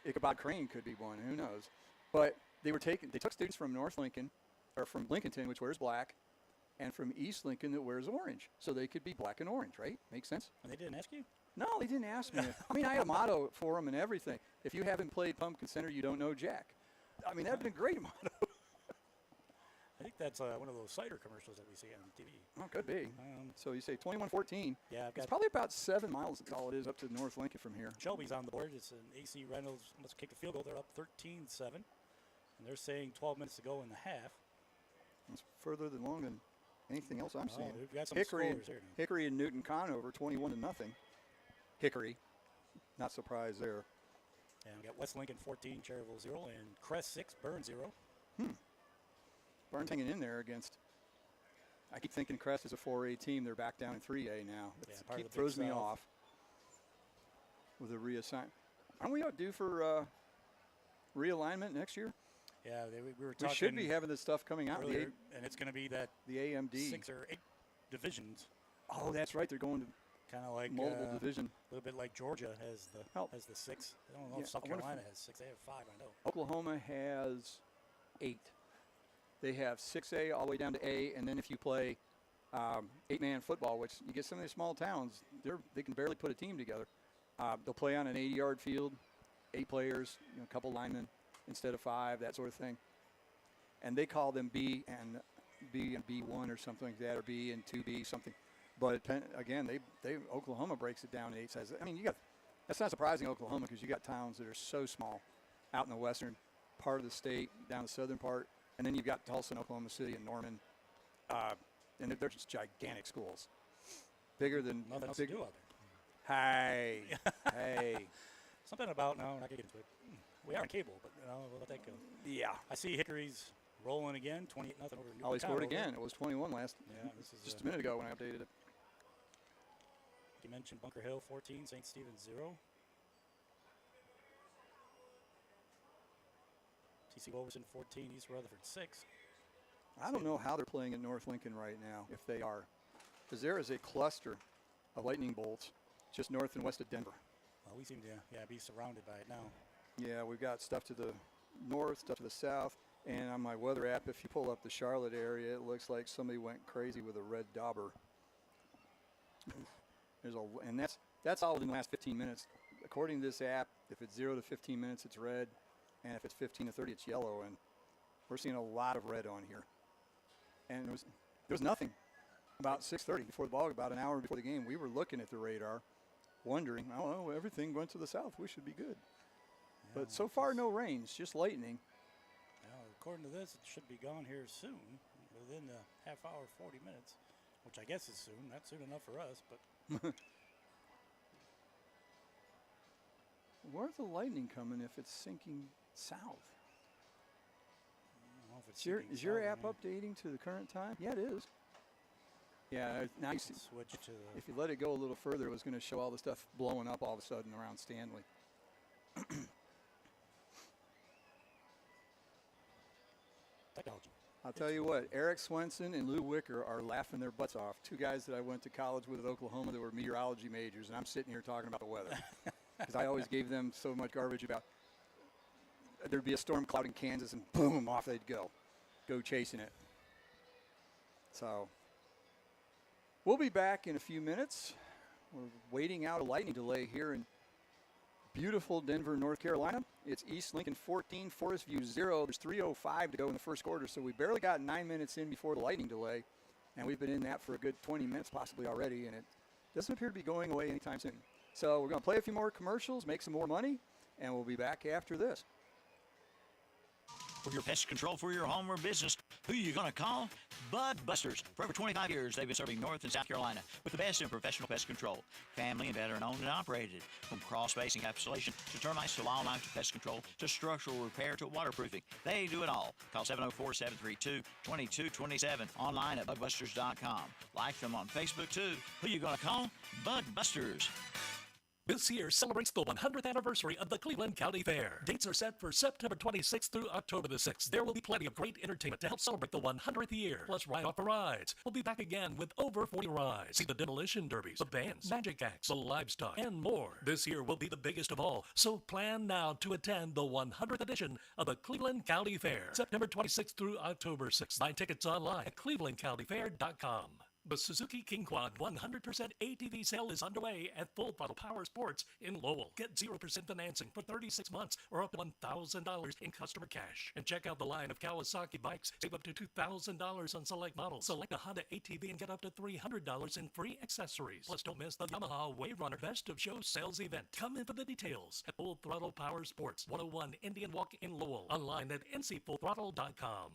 Ichabod Crane could be one. Who knows? But they took students from North Lincoln, or from Lincolnton, which wears black, and from East Lincoln that wears orange. So they could be black and orange, right? Makes sense? And they didn't ask you? No, they didn't ask me. I mean, I had a motto for them and everything. If you haven't played Pumpkin Center, you don't know Jack. I mean, that'd been a great motto. I think that's one of those cider commercials that we see on TV. Oh, could be. So you say 2114. Yeah, it's probably about 7 miles. That's all it is up to North Lincoln from here. Shelby's on the board. It's an AC Reynolds. Must kick a field goal. They're up 13-7. And they're saying 12 minutes to go in the half. It's further along than anything else I'm seeing. We've got some scores here. Hickory and Newton Conover, 21-0. Hickory, not surprised there. And we got West Lincoln 14, Cherryville 0, and Crest 6, Burn 0. Burns hanging in there against. I keep thinking Crest is a 4A team. They're back down in 3A now. It throws me off with a reassign. Aren't we due for realignment next year? Yeah, we were talking. We should be having this stuff coming out. Earlier, and it's going to be that the AMD 6 or 8 divisions. Oh, that's right. They're going to kind of like multiple division. A little bit like Georgia has the 6. I don't know if South Carolina has 6. They have 5. I know. Oklahoma has 8. They have 6A all the way down to A, and then if you play 8-man football, which you get some of these small towns, they can barely put a team together. They'll play on an 80-yard field, 8 players, a couple linemen instead of 5, that sort of thing. And they call them B and B1 or something like that, or B and 2B something. But again, Oklahoma breaks it down to 8 sizes. I mean, that's not surprising, Oklahoma, because you got towns that are so small out in the western part of the state, down the southern part. And then you've got Tulsa and Oklahoma City and Norman. And they're just gigantic schools. Bigger than... Nothing else to do out there. Hey. Something about... No, we're not going to get into it. We are on cable, but we'll let that go. Yeah. I see Hickory's rolling again, 28-0 over New Oh, he scored again. It was 21 last. Yeah, this is just a minute ago when I updated it. You mentioned Bunker Hill 14, St. Stephen's 0. TC Wolverton 14, East Rutherford 6. I don't know how they're playing at North Lincoln right now, if they are. Because there is a cluster of lightning bolts just north and west of Denver. Well, we seem to be surrounded by it now. Yeah, we've got stuff to the north, stuff to the south. And on my weather app, if you pull up the Charlotte area, it looks like somebody went crazy with a red dauber. And that's all in the last 15 minutes. According to this app, if it's 0 to 15 minutes, it's red. And if it's 15 to 30, it's yellow. And we're seeing a lot of red on here. And there was nothing. About 6:30 before the ball, about an hour before the game, we were looking at the radar, wondering, oh, everything went to the south. We should be good. Yeah, but so far, no rains, just lightning. Well, according to this, it should be gone here soon, within a half hour, 40 minutes, which I guess is soon. Not soon enough for us, but. Where's the lightning coming if it's sinking south? I don't know if it's is your app updating to the current time? Yeah, it is. Yeah, now you see, switch to if you let it go a little further, it was going to show all the stuff blowing up all of a sudden around Stanley. Technology. I'll tell you what, Eric Swenson and Lou Wicker are laughing their butts off. 2 guys that I went to college with at Oklahoma that were meteorology majors, and I'm sitting here talking about the weather. Because I always gave them so much garbage about there'd be a storm cloud in Kansas, and boom, off they'd go chasing it. So we'll be back in a few minutes. We're waiting out a lightning delay here in beautiful Denver, North Carolina. It's East Lincoln 14, Forestview 0. There's 3:05 to go in the first quarter, so we barely got 9 minutes in before the lightning delay, and we've been in that for a good 20 minutes possibly already, and it doesn't appear to be going away anytime soon. So we're going to play a few more commercials, make some more money, and we'll be back after this. For your pest control for your home or business, who are you going to call? Bug Busters. For over 25 years, they've been serving North and South Carolina with the best in professional pest control. Family and veteran owned and operated. From crawl space encapsulation to termites to wildlife to pest control to structural repair to waterproofing. They do it all. Call 704-732-2227. Online at bugbusters.com. Like them on Facebook, too. Who are you going to call? Bug Busters. This year celebrates the 100th anniversary of the Cleveland County Fair. Dates are set for September 26th through October the 6th. There will be plenty of great entertainment to help celebrate the 100th year, plus ride-off rides. We'll be back again with over 40 rides. See the demolition derbies, the bands, magic acts, the livestock, and more. This year will be the biggest of all, so plan now to attend the 100th edition of the Cleveland County Fair, September 26th through October 6th. Buy tickets online at clevelandcountyfair.com. The Suzuki King Quad 100% ATV sale is underway at Full Throttle Power Sports in Lowell. Get 0% financing for 36 months or up to $1,000 in customer cash. And check out the line of Kawasaki bikes. Save up to $2,000 on select models. Select a Honda ATV and get up to $300 in free accessories. Plus, don't miss the Yamaha Wave Runner Best of Show sales event. Come in for the details at Full Throttle Power Sports, 101 Indian Walk in Lowell. Online at ncfullthrottle.com.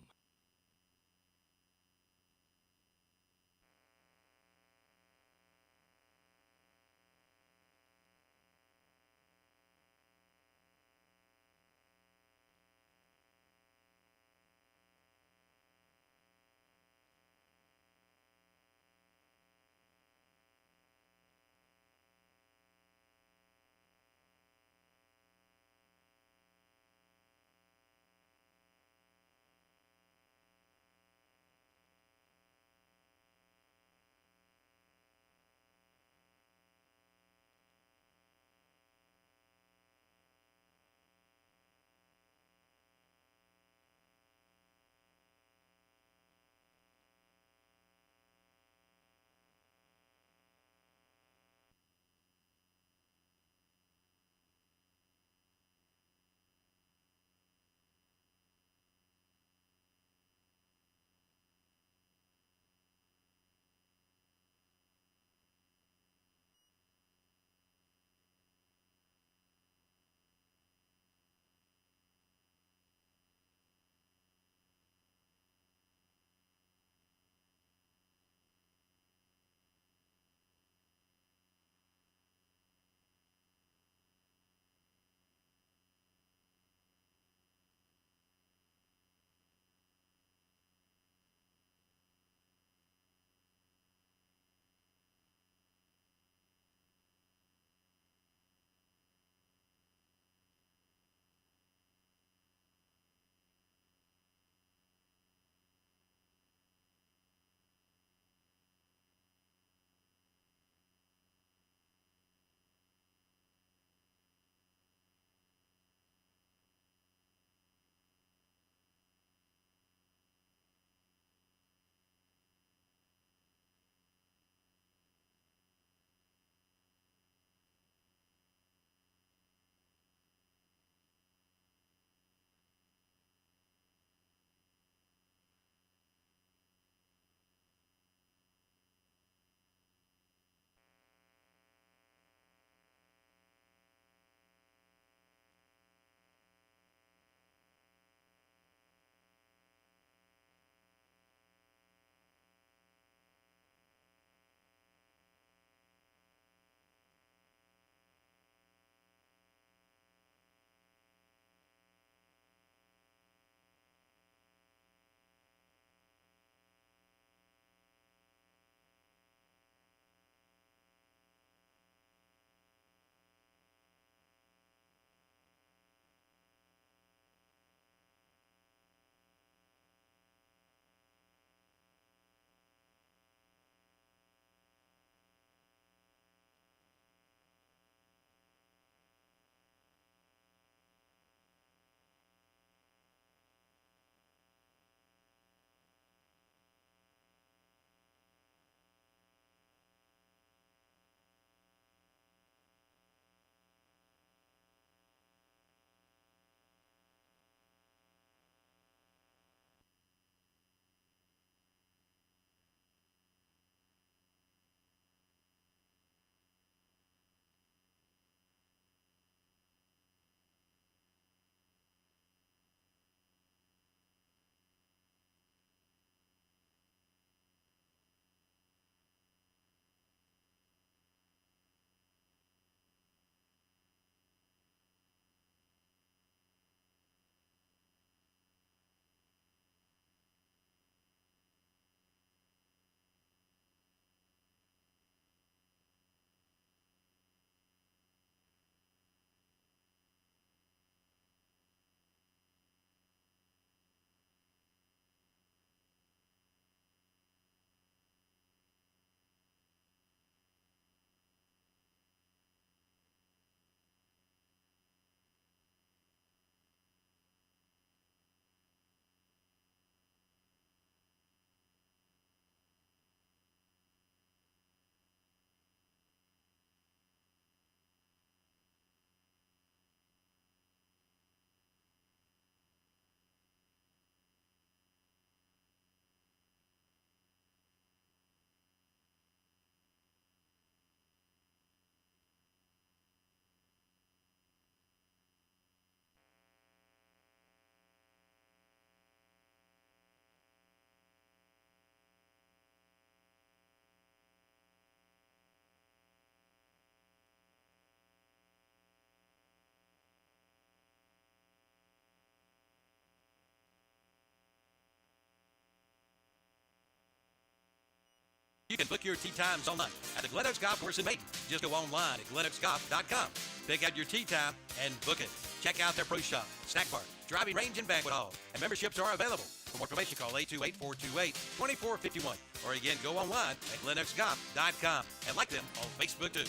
You can book your tee times online at the Glen Oaks Golf Course in Maiden. Just go online at glenoaksgolf.com. Pick out your tee time and book it. Check out their pro shop, snack bar, driving range, and banquet hall. And memberships are available. For more information, call 828-428-2451. Or again, go online at glenoaksgolf.com and like them on Facebook too.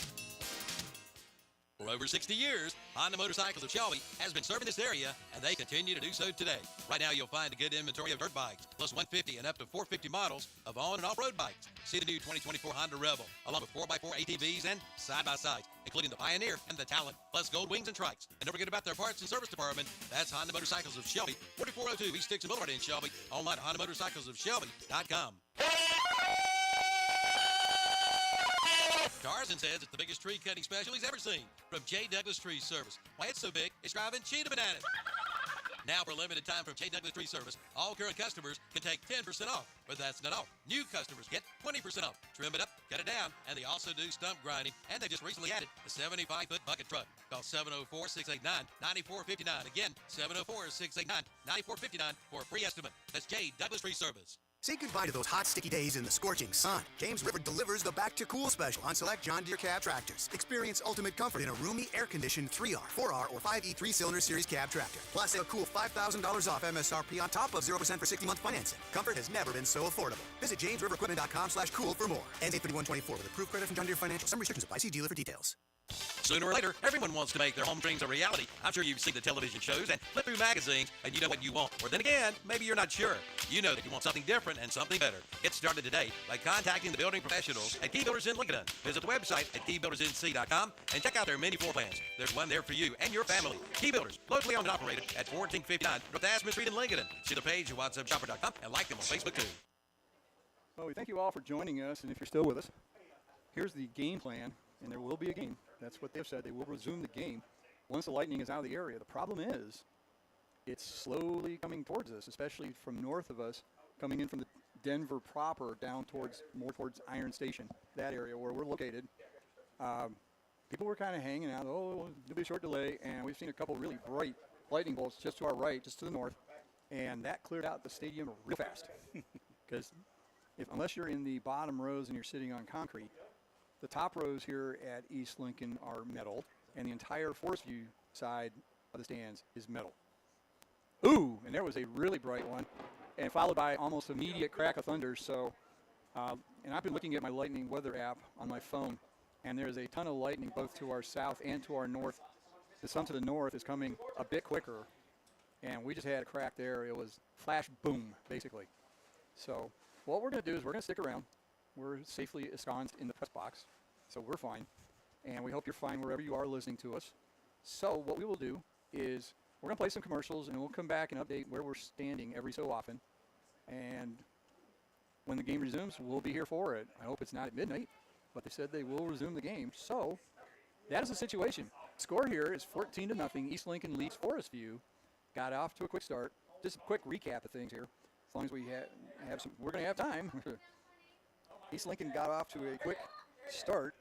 For over 60 years, Honda Motorcycles of Shelby has been serving this area, and they continue to do so today. Right now, you'll find a good inventory of dirt bikes, plus 150 and up to 450 models of on- and off-road bikes. See the new 2024 Honda Rebel, along with 4x4 ATVs and side-by-sides, including the Pioneer and the Talent, plus Gold Wings and Trikes. And don't forget about their parts and service department. That's Honda Motorcycles of Shelby, 4402 East Dixon Boulevard in Shelby. Online at HondaMotorcyclesOfShelby.com. Tarzan says it's the biggest tree cutting special he's ever seen from J. Douglas Tree Service. Why it's so big, it's driving cheetah bananas. Now, for a limited time from J. Douglas Tree Service, all current customers can take 10% off. But that's not all. New customers get 20% off. Trim it up, cut it down, and they also do stump grinding. And they just recently added a 75-foot bucket truck. Call 704-689-9459. Again, 704-689-9459 for a free estimate. That's J. Douglas Tree Service. Say goodbye to those hot, sticky days in the scorching sun. James River delivers the back-to-cool special on select John Deere cab tractors. Experience ultimate comfort in a roomy, air-conditioned 3R, 4R, or 5E 3-cylinder series cab tractor. Plus, a cool $5,000 off MSRP on top of 0% for 60-month financing. Comfort has never been so affordable. Visit JamesRiverEquipment.com/cool for more. Ends 8/31/24 with approved credit from John Deere Financial. Some restrictions apply. See dealer for details. Sooner or later, everyone wants to make their home dreams a reality. I'm sure you've seen the television shows and flip through magazines, and you know what you want. Or then again, maybe you're not sure. You know that you want something different and something better. Get started today by contacting the building professionals at Key Builders in Lincoln. Visit the website at keybuildersnc.com and check out their many floor plans. There's one there for you and your family. Key Builders, locally owned and operated at 1459 North Aspen Street in Lincoln. See the page at whatsupshopper.com and like them on Facebook too. Well, we thank you all for joining us, and if you're still with us, here's the game plan, and there will be a game. That's what they've said. They will resume the game once the Lightning is out of the area. The problem is it's slowly coming towards us, especially from north of us, coming in from the Denver proper down more towards Iron Station, that area where we're located. People were kind of hanging out. Oh, there'll be a short delay, and we've seen a couple really bright lightning bolts just to our right, just to the north, and that cleared out the stadium real fast. Because unless you're in the bottom rows and you're sitting on concrete, the top rows here at East Lincoln are metal, and the entire Forestview side of the stands is metal. Ooh, and there was a really bright one, and followed by almost immediate crack of thunder. So, and I've been looking at my Lightning weather app on my phone, and there's a ton of lightning both to our south and to our north. The sun to the north is coming a bit quicker, and we just had a crack there. It was flash boom, basically. So what we're going to do is we're going to stick around. We're safely ensconced in the press box, so we're fine. And we hope you're fine wherever you are listening to us. So what we will do is we're going to play some commercials, and we'll come back and update where we're standing every so often. And when the game resumes, we'll be here for it. I hope it's not at midnight, but they said they will resume the game. So that is the situation. Score here is 14-0. East Lincoln leads Forestview. Got off to a quick start. Just a quick recap of things here. As long as we have some, we're going to have time. East Lincoln got off to a quick start,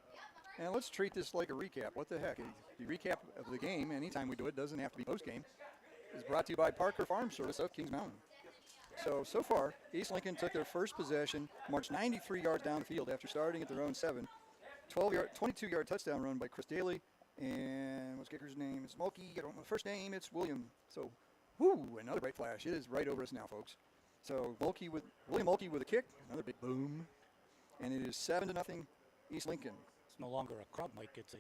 and let's treat this like a recap. What the heck? The recap of the game, anytime we do it, doesn't have to be post-game, is brought to you by Parker Farm Service of Kings Mountain. So far, East Lincoln took their first possession, marched 93 yards down the field after starting at their own 7. 22-yard touchdown run by Chris Daly, and what's kicker's name? It's Mulkey. I don't know the first name. It's William. So, another bright flash. It is right over us now, folks. So William Mulkey with a kick, another big boom. And it is 7-0 East Lincoln. It's no longer a crop mic, it's a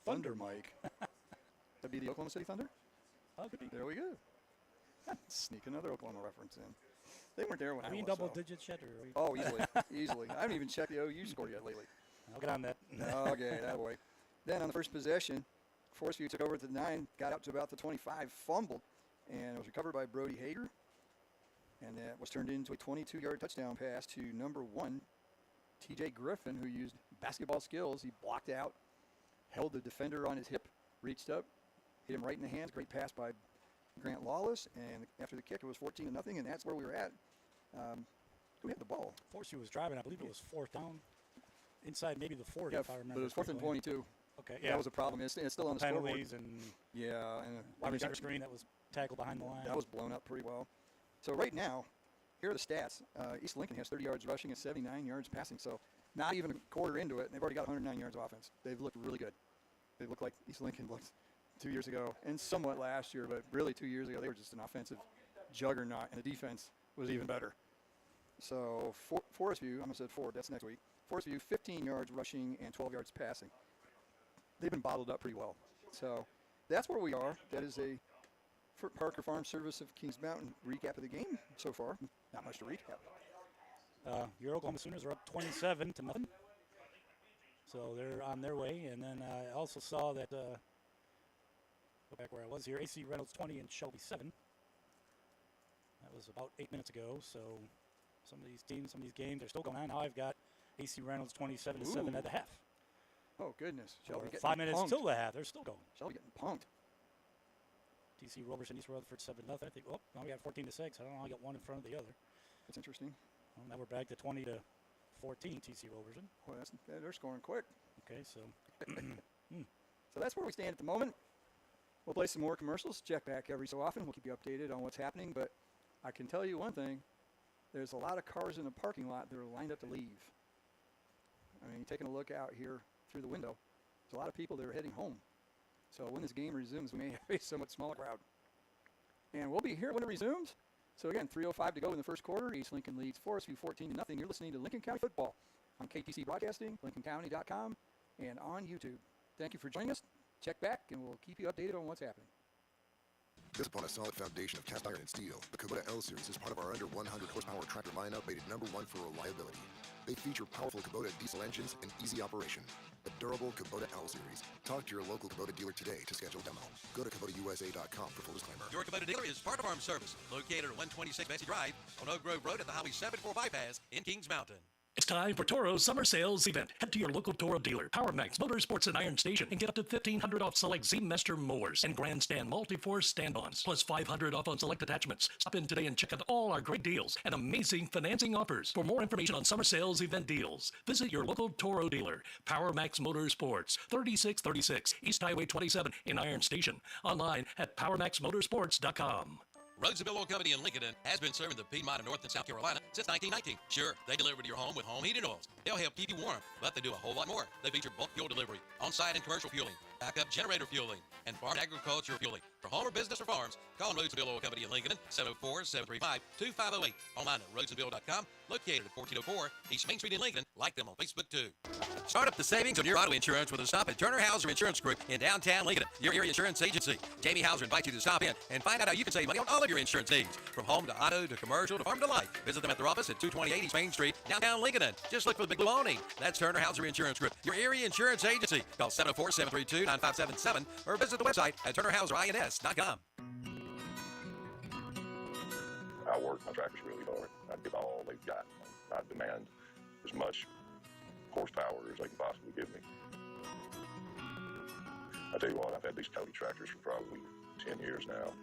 Thunder mic. That'd be the Oklahoma City Thunder? Oh, could be. There we go. Sneak another Oklahoma reference in. They weren't there when I was. Double digits yet? Oh, easily. I haven't even checked the OU score yet lately. I'll get on that. Okay, that way. Then on the first possession, Forestview took over at the 9, got up to about the 25, fumbled, and it was recovered by Brody Hager. And that was turned into a 22-yard touchdown pass to number 1, T.J. Griffin, who used basketball skills. He blocked out, held the defender on his hip, reached up, hit him right in the hands. Great pass by Grant Lawless. And after the kick, it was 14-0, and that's where we were at. We had the ball. Forestview was driving. I believe it was 4th down, inside maybe the 40, if I remember. But it was 4th and 22. Okay, yeah. That was a problem. It's still on the scoreboard. Penalties and wide receiver screen that was tackled behind the line. That was blown up pretty well. So right now, here are the stats. East Lincoln has 30 yards rushing and 79 yards passing. So not even a quarter into it, and they've already got 109 yards of offense. They've looked really good. They look like East Lincoln looked 2 years ago, and somewhat last year, but really 2 years ago, they were just an offensive juggernaut, and the defense was even better. So Forestview, I almost said Ford, that's next week. Forestview, 15 yards rushing and 12 yards passing. They've been bottled up pretty well. So that's where we are. That is a Parker Farm Service of Kings Mountain recap of the game so far. Not much to recap. Your Oklahoma Sooners are up 27-0. So they're on their way. And then I also saw that, go back where I was here, AC Reynolds 20 and Shelby 7. That was about 8 minutes ago. So some of these teams, some of these games are still going on. Now I've got AC Reynolds 27-7 at the half. Oh, goodness. Shelby getting 5 minutes punked. till the half. They're still going. Shelby getting punked. TC Roberson, East Rutherford 7-0. I think, oh, now we got 14-6. I don't know. I got one in front of the other. That's interesting. Well, now we're back to 20-14 TC Roberson. Well, they're scoring quick. Okay, so. So that's where we stand at the moment. We'll play some more commercials, check back every so often. We'll keep you updated on what's happening. But I can tell you one thing. There's a lot of cars in the parking lot that are lined up to leave. I mean, taking a look out here through the window, there's a lot of people that are heading home. So when this game resumes, we may have a somewhat smaller crowd. And we'll be here when it resumes. So again, 3:05 to go in the first quarter. East Lincoln leads Forestview 14-0. You're listening to Lincoln County Football on KTC Broadcasting, LincolnCounty.com, and on YouTube. Thank you for joining us. Check back, and we'll keep you updated on what's happening. Built upon a solid foundation of cast iron and steel, the Kubota L Series is part of our under 100 horsepower tractor lineup rated #1 for reliability. They feature powerful Kubota diesel engines and easy operation. The durable Kubota L Series. Talk to your local Kubota dealer today to schedule a demo. Go to KubotaUSA.com for full disclaimer. Your Kubota dealer is Parker Farm Service, located at 126 Bessie Drive on Oak Grove Road at the Highway 74 bypass in Kings Mountain. It's time for Toro's summer sales event. Head to your local Toro dealer, Power Max Motorsports and Iron Station, and get up to $1,500 off select Z-Master mowers and Grandstand multi-force stand-ons, plus $500 off on select attachments. Stop in today and check out all our great deals and amazing financing offers. For more information on summer sales event deals, visit your local Toro dealer, Power Max Motorsports, 3636 East Highway 27 in Iron Station. Online at PowerMaxMotorsports.com. Rhodes and Bill Oil Company in Lincoln has been serving the Piedmont of North and South Carolina since 1919. Sure, they deliver to your home with home heating oils. They'll help keep you warm, but they do a whole lot more. They feature bulk fuel delivery, on-site and commercial fueling, backup generator fueling, and farm agriculture fueling. For home or business or farms, call Rhodes and Bill Oil Company in Lincoln, 704-735-2508. Online at rhodesandbill.com, located at 1404 East Main Street in Lincoln. Like them on Facebook, too. Start up the savings on your auto insurance with a stop at Turner Hauser Insurance Group in downtown Lincoln, your area insurance agency. Jamie Hauser invites you to stop in and find out how you can save money on all of your insurance needs. From home to auto to commercial to farm to life. Visit them at their office at 228 East Main Street, downtown Lincoln. Just look for the big blue awning. That's Turner Hauser Insurance Group, your area insurance agency. Call 704-732-9577 or visit the website at turnerhauserins.com. I work my tractors really hard. I give all they've got. I demand as much horsepower as they can possibly give me. I tell you what, I've had these Cody tractors for probably 10 years now.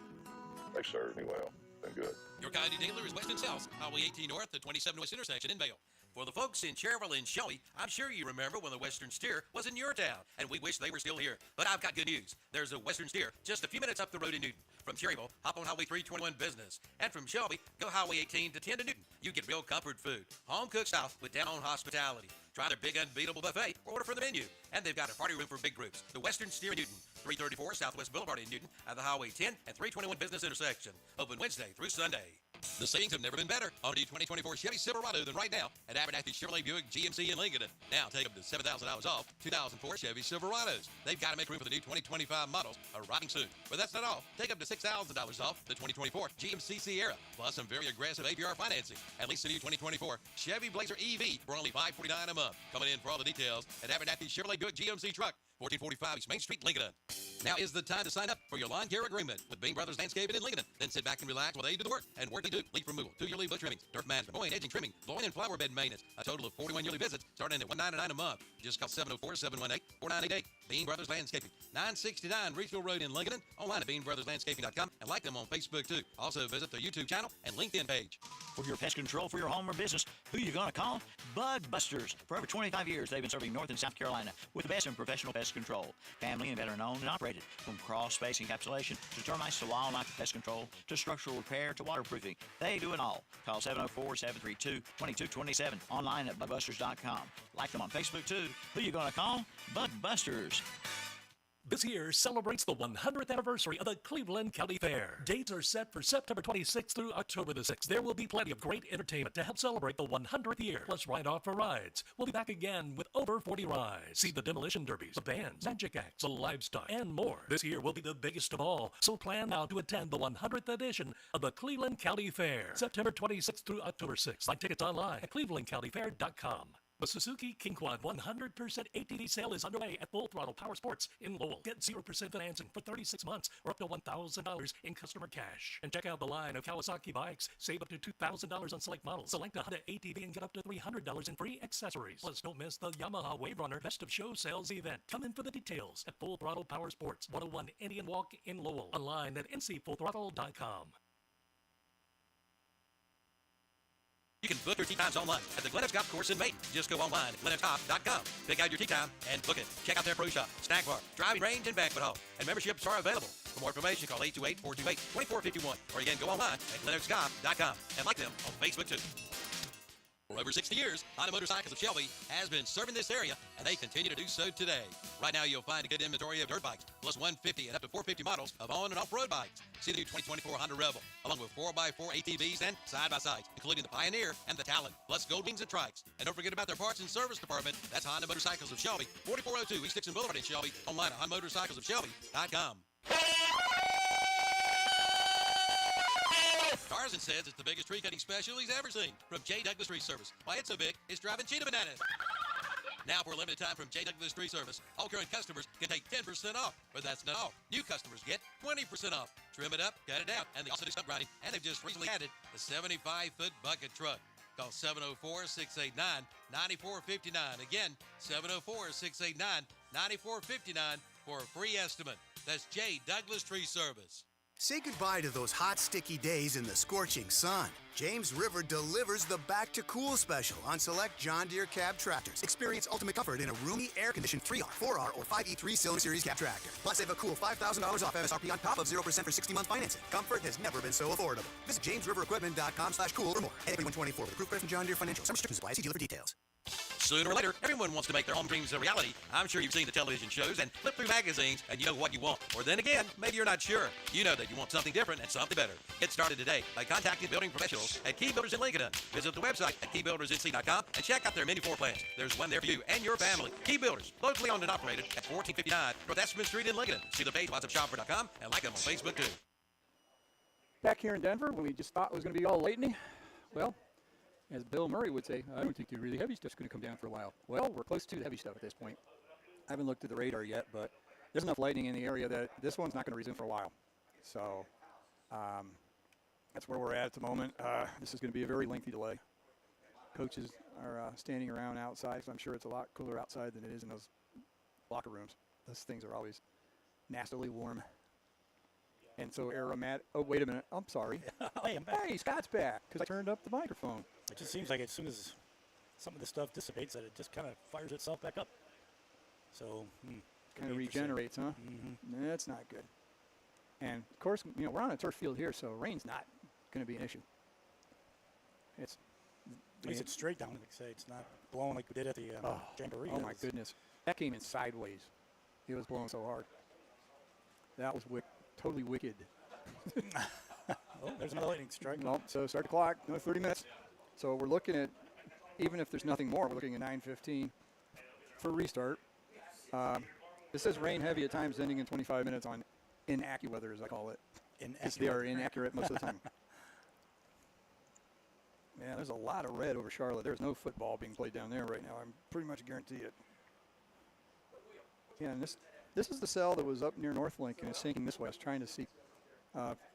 They've served me well. Been good. Your Coyote dealer is West and South, Highway 18 North, the 27 West intersection in Vail. For the folks in Cherville and Shelby, I'm sure you remember when the Western Steer was in your town, and we wish they were still here. But I've got good news. There's a Western Steer just a few minutes up the road in Newton. From Cherryville, hop on Highway 321 Business. And from Shelby, go Highway 18 to 10 to Newton. You get real comfort food, home-cooked style with down-home hospitality. Try their big unbeatable buffet or order for the menu. And they've got a party room for big groups. The Western Steer in Newton, 334 Southwest Boulevard in Newton at the Highway 10 and 321 Business intersection. Open Wednesday through Sunday. The savings have never been better on the 2024 Chevy Silverado than right now at Abernathy Chevrolet Buick GMC in Lincoln. Now take up to $7,000 off 2004 Chevy Silverados. They've got to make room for the new 2025 models arriving soon. But that's not all. Take up to $6,000 off the 2024 GMC Sierra, plus some very aggressive APR financing. At least the new 2024 Chevy Blazer EV for only $549 a month. Coming in for all the details at Abernathy Chevrolet Buick GMC Truck. 1445 East Main Street, Lincoln. Now is the time to sign up for your lawn care agreement with Bing Brothers Landscaping in Lincoln. Then sit back and relax while they do the work. And work they do: leaf removal, 2 yearly bush trimmings, turf management, mowing, edging, trimming, blowing, and flower bed maintenance. A total of 41 yearly visits starting at $199 a month. Just call 704-718-4988. Bean Brothers Landscaping, 969 Reachville Road in Lincoln. Online at beanbrotherslandscaping.com and like them on Facebook too. Also visit their YouTube channel and LinkedIn page. For your pest control for your home or business, who you going to call? Bug Busters. For over 25 years, they've been serving North and South Carolina with the best in professional pest control. Family and veteran-owned and operated. From crawl space encapsulation to termites to wildlife pest control to structural repair to waterproofing. They do it all. Call 704-732-2227. Online at bugbusters.com. Like them on Facebook too. Who you going to call? Bug Busters. This year celebrates the 100th anniversary of the Cleveland County Fair. Dates are set for September 26th through October the 6th. There will be plenty of great entertainment to help celebrate the 100th year, plus ride-off for rides. We'll be back again with over 40 rides. See the demolition derbies, the bands, magic acts, the livestock, and more. This year will be the biggest of all, so plan now to attend the 100th edition of the Cleveland County Fair, September 26th through October 6th. Buy tickets online at clevelandcountyfair.com. The Suzuki King Quad 100% ATV sale is underway at Full Throttle Power Sports in Lowell. Get 0% financing for 36 months or up to $1,000 in customer cash. And check out the line of Kawasaki bikes. Save up to $2,000 on select models. Select a Honda ATV and get up to $300 in free accessories. Plus, don't miss the Yamaha Wave Runner Best of Show sales event. Come in for the details at Full Throttle Power Sports, 101 Indian Walk in Lowell. Online at ncfullthrottle.com. You can book your tee times online at the Glennox Golf Course in Maiden. Just go online at glennoxgolf.com. Pick out your tee time and book it. Check out their pro shop, snack bar, driving range, and banquet hall. And memberships are available. For more information, call 828-428-2451. Or again, go online at glennoxgolf.com and like them on Facebook too. For over 60 years, Honda Motorcycles of Shelby has been serving this area, and they continue to do so today. Right now, you'll find a good inventory of dirt bikes, plus 150 and up to 450 models of on- and off-road bikes. See the new 2024 Honda Rebel, along with 4x4 ATVs and side-by-sides, including the Pioneer and the Talon, plus Gold Wings and Trikes. And don't forget about their parts and service department. That's Honda Motorcycles of Shelby, 4402 East Dixon Boulevard in Shelby, online at HondaMotorcyclesofShelby.com. Tarzan says it's the biggest tree cutting special he's ever seen from J. Douglas Tree Service. Why it's so big, it's driving cheetah bananas. Now, for a limited time from J. Douglas Tree Service, all current customers can take 10% off. But that's not all. New customers get 20% off. Trim it up, cut it down, and they also do stump grinding. And they've just recently added the 75-foot bucket truck. Call 704-689-9459. Again, 704-689-9459 for a free estimate. That's J. Douglas Tree Service. Say goodbye to those hot, sticky days in the scorching sun. James River delivers the Back to Cool special on select John Deere cab tractors. Experience ultimate comfort in a roomy, air-conditioned 3R, 4R, or 5E3 cylinder series cab tractor. Plus, save a cool $5,000 off MSRP on top of 0% for 60-month financing. Comfort has never been so affordable. Visit JamesRiverEquipment.com/cool for more. N124 with approved credit from John Deere Financial. Some restrictions apply. See dealer for details. Sooner or later, everyone wants to make their home dreams a reality. I'm sure you've seen the television shows and flipped through magazines and you know what you want. Or then again, maybe you're not sure. You know that you want something different and something better. Get started today by contacting building professionals at Key Builders in Lincoln. Visit the website at keybuildersnc.com and check out their many floor plans. There's one there for you and your family. Key Builders, locally owned and operated at 1459 North Esmond Street in Lincoln. See the page, WhatsAppshopper.com, and like them on Facebook too. Back here in Denver, when we just thought it was going to be all lightning, well, as Bill Murray would say, I don't think the really heavy stuff's going to come down for a while. Well, we're close to the heavy stuff at this point. I haven't looked at the radar yet, but there's enough lightning in the area that this one's not going to resume for a while. So that's where we're at the moment. This is going to be a very lengthy delay. Coaches are standing around outside, so I'm sure it's a lot cooler outside than it is in those locker rooms. Those things are always nastily warm. And so aromatic. Oh, wait a minute. I'm sorry. Hey, I'm back. Hey, Scott's back because I turned up the microphone. It just seems like as soon as some of the stuff dissipates, that it just kind of fires itself back up. So kind of regenerates, huh? Mm-hmm. That's not good. And of course, you know, we're on a turf field here, so rain's not going to be an issue. At least it's straight down, like I say. It's not blowing like we did at the Jamboree. Oh my goodness, that came in sideways. It was blowing so hard. That was totally wicked. Oh, there's another lightning strike. Well, so start the clock. Another 30 minutes. So we're looking at, even if there's nothing more, we're looking at 9:15 for restart. This says rain heavy at times, ending in 25 minutes on AccuWeather, as I call it. Because they are inaccurate most of the time. Man, there's a lot of red over Charlotte. There's no football being played down there right now. I'm pretty much guarantee it. Yeah, and this is the cell that was up near North Lincoln. It's sinking this way. I was trying to see,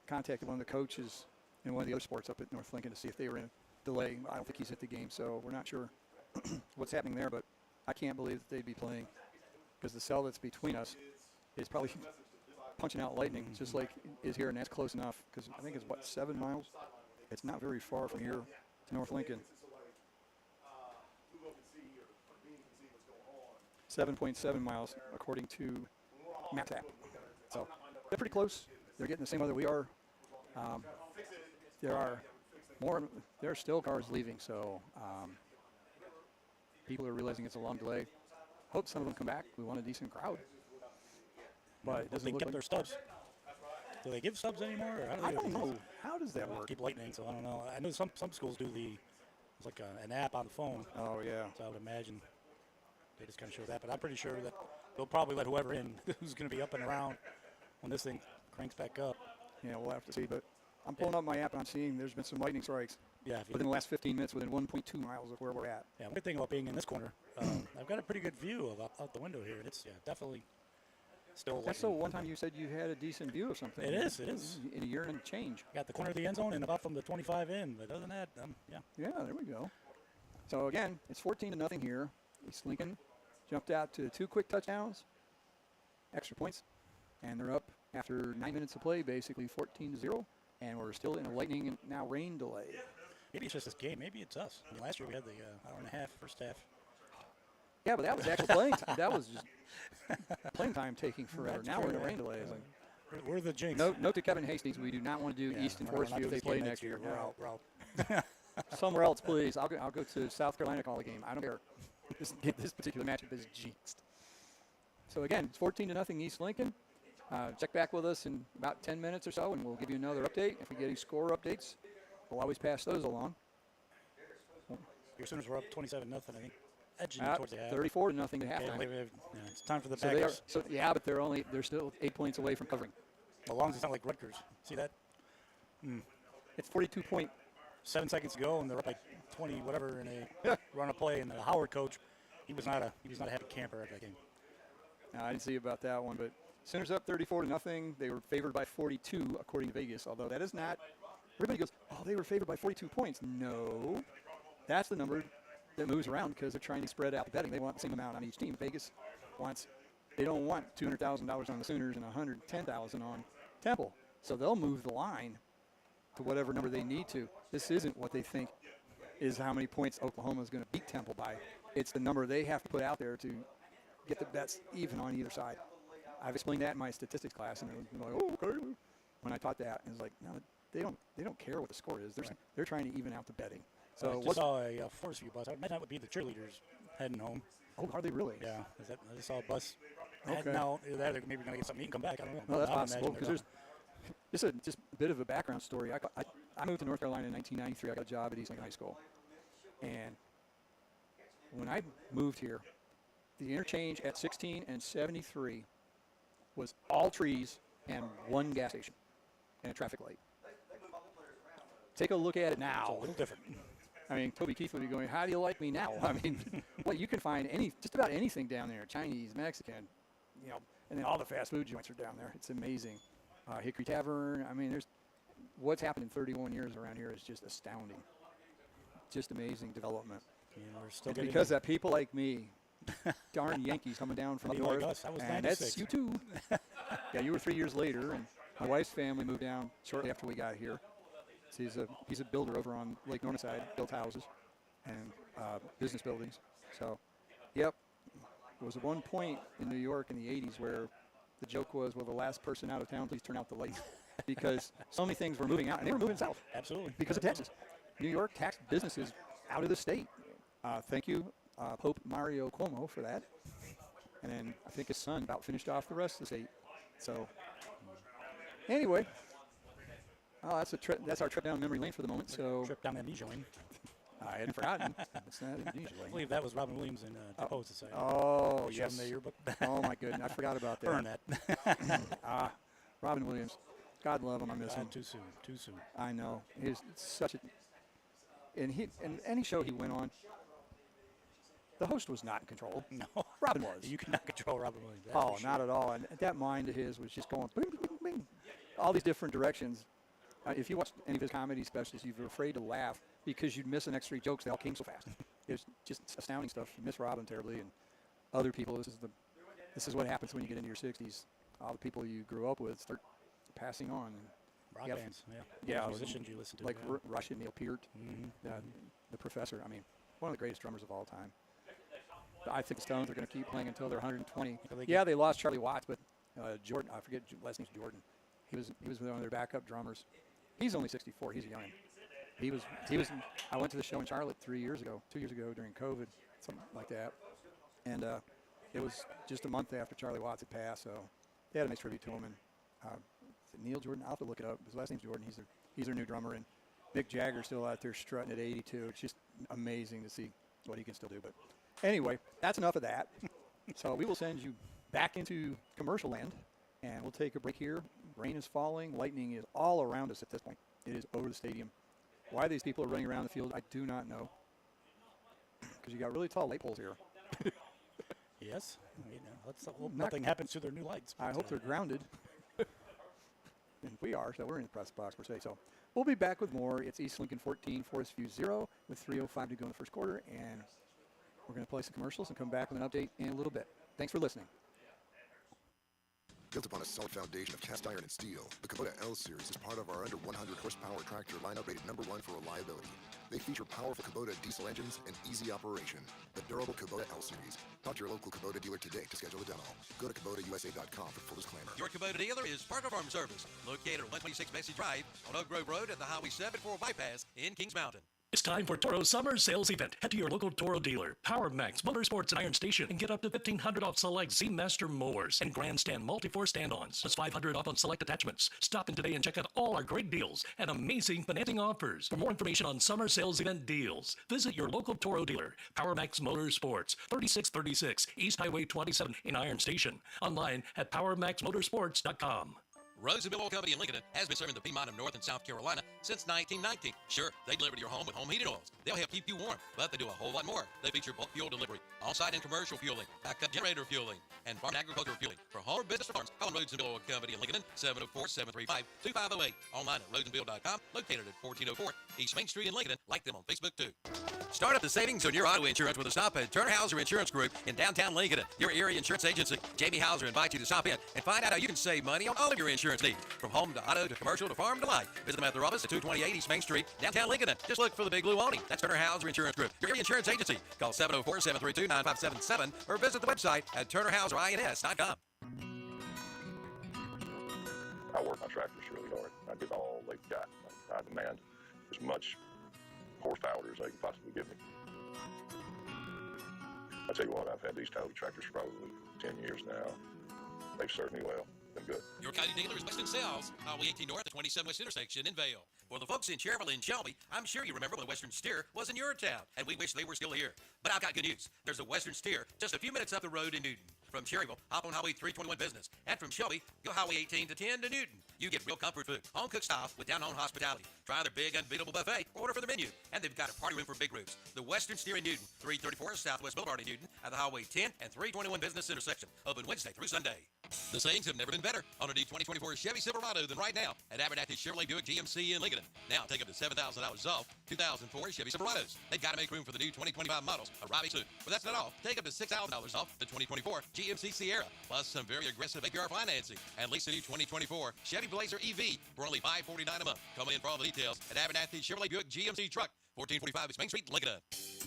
contacted one of the coaches in one of the other sports up at North Lincoln to see if they were in delay. I don't think he's at the game, so we're not sure what's happening there, but I can't believe that they'd be playing because the cell that's between us is probably punching out lightning, just like is here, and that's close enough because I think it's, 7 miles? It's not very far from here to North Lincoln. 7.7 miles, according to MapTap. So they're pretty close. They're getting the same weather we are. There are still cars leaving, so people are realizing it's a long delay. Hope some of them come back. We want a decent crowd. But it doesn't they look kept like their stubs. Do they give subs anymore? Or I don't know. How does that work? Keep lightning, so I don't know. I know some schools do it's like an app on the phone. Oh, yeah. So I would imagine they just kind of show that. But I'm pretty sure that they'll probably let whoever in who's going to be up and around when this thing cranks back up. Yeah, we'll have to see. But I'm pulling up my app and I'm seeing there's been some lightning strikes. Yeah. Within the last 15 minutes, within 1.2 miles of where we're at. Yeah, one good thing about being in this corner, I've got a pretty good view of out the window here. And it's definitely still lightning. That's so one time you said you had a decent view of something. It is. In a year and change. Got the corner of the end zone and about from the 25 in. But other than that, yeah. Yeah, there we go. So, again, it's 14-0 here. East Lincoln jumped out to 2 quick touchdowns, extra points, and they're up after 9 minutes of play, basically 14-0, and we're still in a lightning and now rain delay. Maybe it's just this game. Maybe it's us. I mean, last year we had the hour and a half first half. Yeah, but that was actual playing time. That was just playing time taking forever. Now we're in a rain delay. It's like, we're the jinx. Note to Kevin Hastings, we do not want to do East and Forestview if they play next year. We're out. Somewhere else, please. I'll go to South Carolina to call the game. I don't care. This particular matchup is jinxed. So, again, it's 14-0 East Lincoln. Check back with us in about 10 minutes or so, and we'll give you another update. If we get any score updates, we'll always pass those along. Your Sooners were up 27-0, I think. Edging towards the half. 34-0 at halftime. It's time for the Packers. But they're still 8 points away from covering. As long as it's not like Rutgers. See that? It's 42-point. 7 seconds to go, and they're up by 20, whatever, in a run of play. And the Howard coach, he was not a happy camper at that game. No, I didn't see about that one, but Sooners up 34-0. They were favored by 42, according to Vegas. Although that is not. Everybody goes, oh, they were favored by 42 points. No, that's the number that moves around because they're trying to spread out the betting. They want the same amount on each team. Vegas they don't want $200,000 on the Sooners and $110,000 on Temple, so they'll move the line to whatever number they need to. This isn't what they think is how many points Oklahoma is going to beat Temple by. It's the number they have to put out there to get the bets even on either side. I've explained that in my statistics class, and they're like, oh, okay. When I taught that, it's like, no, they don't care what the score is. They're trying to even out the betting. So I just saw a Forestview bus. I imagine that would be the cheerleaders heading home. Oh, are they really? Yeah. I just saw a bus heading out. They're maybe going to get something to eat and come back. I don't know. No, that's possible because this is just a bit of a background story. I moved to North Carolina in 1993. I got a job at East Lincoln High School. And when I moved here, the interchange at 16 and 73 was all trees and one gas station and a traffic light. Take a look at it now. It's a little different. I mean, Toby Keith would be going, how do you like me now? I mean, well, you can find just about anything down there, Chinese, Mexican, and then all the fast food joints are down there. It's amazing. Hickory Tavern. I mean, what's happened in 31 years around here is just astounding. Just amazing development. We're still it's because that people like me, darn Yankees coming down from up north, like us. I was and 96. That's you too. Yeah, you were 3 years later, and my wife's family moved down shortly after we got here. So he's a builder over on Lake Northside, built houses and business buildings. So, yep, there was one point in New York in the 80s where the joke was, well, the last person out of town, please turn out the lights. Because so many things were moving out, and they were moving south. Absolutely. Because of Texas. New York taxed businesses out of the state. Thank you, Pope Mario Cuomo, for that. And then I think his son about finished off the rest of the state. So, anyway, that's our trip down memory lane for the moment. So trip down amnesia lane. I hadn't forgotten. It's not amnesia lane. I believe that was Robin Williams in Deposed Society. Oh, yes. In the yearbook. Oh, my goodness. I forgot about that. Earn that. Robin Williams. God love him. I miss him. Too soon. I know. He's such a... And any show he went on, the host was not in control. No. Robin was. You cannot control Robin Williams. Oh, not at all. And that mind of his was just going bing, bing, bing, all these different directions. If you watch any of his comedy specials, you're afraid to laugh because you'd miss the next 3 jokes. They all came so fast. It was just astounding stuff. You miss Robin terribly, and other people. This is the this is what happens when you get into your 60s. All the people you grew up with start passing on. Rock bands, Yeah, musicians you listen to. Like Rush and Neil Peart, the Professor. I mean, one of the greatest drummers of all time. I think the Stones are going to keep playing until they're 120. Yeah, they lost Charlie Watts, but Jordan, I forget, last name's Jordan. He was one of their backup drummers. He's only 64. He's young. He was. I went to the show in Charlotte 2 years ago during COVID, something like that, and it was just a month after Charlie Watts had passed, so they had a nice tribute to him. And is it Neil Jordan? I'll have to look it up. His last name's Jordan. He's their new drummer, and Mick Jagger's still out there strutting at 82. It's just amazing to see what he can still do. But anyway, that's enough of that. So we will send you back into commercial land, and we'll take a break here. Rain is falling. Lightning is all around us at this point. It is over the stadium. Why these people are running around the field, I do not know. Because you got really tall light poles here. Yes. Let's hope nothing happens to their new lights. I hope they're grounded. And we are, so we're in the press box per se. So we'll be back with more. It's East Lincoln 14, Forestview 0 with 3:05 to go in the first quarter. And we're going to play some commercials and come back with an update in a little bit. Thanks for listening. Built upon a solid foundation of cast iron and steel, the Kubota L Series is part of our under 100 horsepower tractor lineup rated #1 for reliability. They feature powerful Kubota diesel engines and easy operation. The durable Kubota L Series. Talk to your local Kubota dealer today to schedule a demo. Go to KubotaUSA.com for full disclaimer. Your Kubota dealer is Parker Farm Service, located at 126 Message Drive on Oak Grove Road at the Highway 74 bypass in Kings Mountain. It's time for Toro Summer Sales Event. Head to your local Toro dealer, Power Max, Motorsports, and Iron Station, and get up to $1,500 off select Z-Master mowers and Grandstand multi-force stand-ons. That's $500 off on select attachments. Stop in today and check out all our great deals and amazing financing offers. For more information on Summer Sales Event deals, visit your local Toro dealer, Power Max Motorsports, 3636 East Highway 27 in Iron Station. Online at PowerMaxMotorsports.com. Rose and Bill Oil Company in Lincoln has been serving the Piedmont of North and South Carolina since 1919. Sure, they deliver to your home with home heating oils. They'll help keep you warm, but they do a whole lot more. They feature bulk fuel delivery, on-site and commercial fueling, backup generator fueling, and farm and agricultural fueling. For home or business farms, call Rose and Bill Oil Company in Lincoln, 704-735-2508. Online at roseandbill.com, located at 1404 East Main Street in Lincoln. Like them on Facebook, too. Start up the savings on your auto insurance with a stop at Turner Hauser Insurance Group in downtown Lincoln. Your area insurance agency. Jamie Hauser invites you to stop in and find out how you can save money on all of your insurance needs. From home to auto to commercial to farm to life. Visit them at their office at 228 East Main Street, downtown Lincoln. Just look for the big blue awning. That's Turner Hauser Insurance Group. Your area insurance agency. Call 704-732-9577 or visit the website at turnerhauserins.com. I work my tractors really hard. I get all they've got. I demand as much horsepower as they can possibly give me. I tell you what, I've had these Coyote tractors for probably 10 years now. They've served me well. Been good. Your Coyote dealer is Western Sales, Highway 18 North, the 27 West intersection in Vale. For the folks in Cherville and Shelby, I'm sure you remember when the Western Steer was in your town, and we wish they were still here. But I've got good news. There's a Western Steer just a few minutes up the road in Newton. From Cherryville, hop on Highway 321 Business. And from Shelby, go Highway 18 to 10 to Newton. You get real comfort food, home-cooked style with down-home hospitality. Try their big, unbeatable buffet or order for the menu. And they've got a party room for big groups. The Western Steer in Newton, 334 Southwest Boulevard in Newton, at the Highway 10 and 321 Business intersection. Open Wednesday through Sunday. The savings have never been better on a new 2024 Chevy Silverado than right now at Abernathy Chevrolet Buick GMC in Lincoln. Now take up to $7,000 off 2004 Chevy Silverados. They've got to make room for the new 2025 models arriving soon. But that's not all. Take up to $6,000 off the 2024 GMC Sierra, plus some very aggressive APR financing. And lease the new 2024 Chevy Blazer EV for only $549 a month. Come in for all the details at Abernathy Chevrolet Buick GMC Truck. 1445 East Main Street, Lincoln.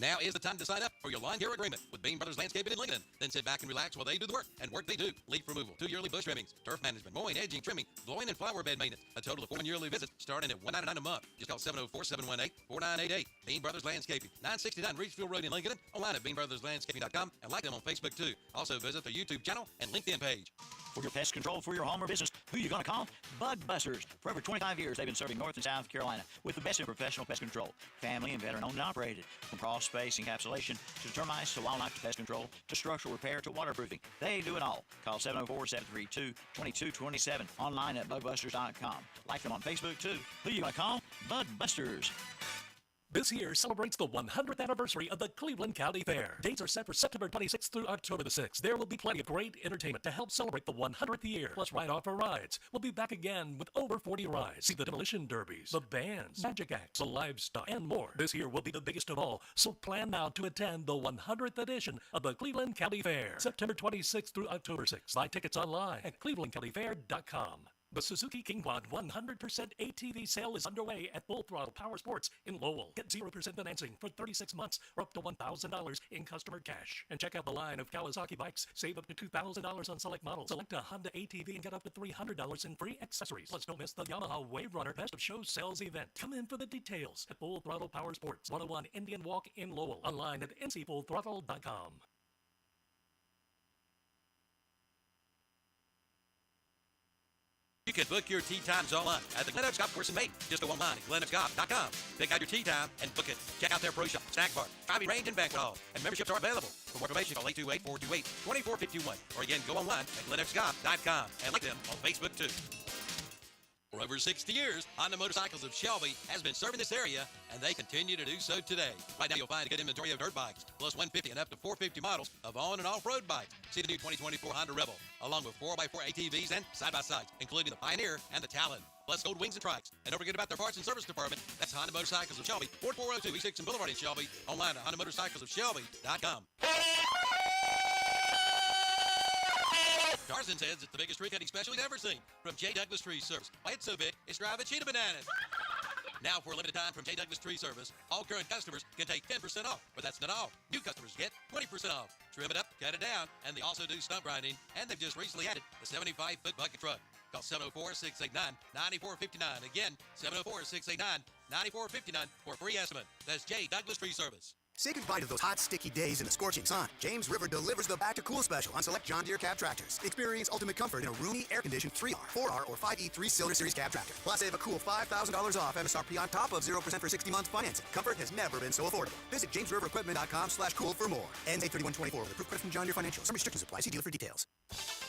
Now is the time to sign up for your lawn care agreement with Bean Brothers Landscaping in Lincoln. Then sit back and relax while they do the work. And work they do. Leaf removal, 2 yearly bush trimmings, turf management, mowing, edging, trimming, blowing, and flower bed maintenance. A total of 4 yearly visits starting at $199 a month. Just call 704-718-4988. Bean Brothers Landscaping, 969 Reachfield Road in Lincoln. Online at beanbrotherslandscaping.com and like them on Facebook too. Also visit their YouTube channel and LinkedIn page. For your pest control for your home or business, who you going to call? Bug Busters. For over 25 years, they've been serving North and South Carolina with the best in professional pest control. Family and veteran owned and operated. From crawl space encapsulation to termites to wildlife to pest control to structural repair to waterproofing. They do it all. Call 704-732-2227. Online at bugbusters.com. Like them on Facebook too. Who you going to call? Bug Busters. This year celebrates the 100th anniversary of the Cleveland County Fair. Dates are set for September 26th through October the 6th. There will be plenty of great entertainment to help celebrate the 100th year, plus ride-off rides. We'll be back again with over 40 rides. See the demolition derbies, the bands, magic acts, the livestock, and more. This year will be the biggest of all, so plan now to attend the 100th edition of the Cleveland County Fair, September 26th through October 6th. Buy tickets online at clevelandcountyfair.com. The Suzuki King Quad 100% ATV sale is underway at Full Throttle Power Sports in Lowell. Get 0% financing for 36 months or up to $1,000 in customer cash. And check out the line of Kawasaki bikes. Save up to $2,000 on select models. Select a Honda ATV and get up to $300 in free accessories. Plus, don't miss the Yamaha Wave Runner Best of Show sales event. Come in for the details at Full Throttle Power Sports, 101 Indian Walk in Lowell. Online at ncfullthrottle.com. You can book your tee times online at the Glen Oaks Golf Course in Maine. Just go online at glenoaksgolf.com. Pick out your tee time and book it. Check out their pro shop, snack bar, private range, and banquet hall. And memberships are available. For more information, call 828-428-2451. Or again, go online at glenoaksgolf.com and like them on Facebook too. For over 60 years, Honda Motorcycles of Shelby has been serving this area, and they continue to do so today. Right now, you'll find a good inventory of dirt bikes, plus 150 and up to 450 models of on- and off-road bikes. See the new 2024 Honda Rebel, along with 4x4 ATVs and side-by-sides, including the Pioneer and the Talon, plus gold wings and trikes. And don't forget about their parts and service department. That's Honda Motorcycles of Shelby, 4402 East 6th Boulevard in Shelby. Online at HondaMotorcyclesOfShelby.com. Tarzan says it's the biggest tree cutting special he's ever seen from J. Douglas Tree Service. Why it's so big, it's driving cheetah bananas. Now, for a limited time from J. Douglas Tree Service, all current customers can take 10% off, but that's not all. New customers get 20% off. Trim it up, cut it down, and they also do stump grinding, and they've just recently added the 75-foot bucket truck. Call 704-689-9459. Again, 704-689-9459 for a free estimate. That's J. Douglas Tree Service. Say goodbye to those hot, sticky days in the scorching sun. James River delivers the back-to-cool special on select John Deere cab tractors. Experience ultimate comfort in a roomy, air-conditioned 3R, 4R, or 5E3 Cylinder Series cab tractor. Plus, save a cool $5,000 off MSRP on top of 0% for 60 months financing. Comfort has never been so affordable. Visit JamesRiverEquipment.com/cool for more. Ends 8/31/24 with approved credit from John Deere Financial. Some restrictions apply. See dealer for details.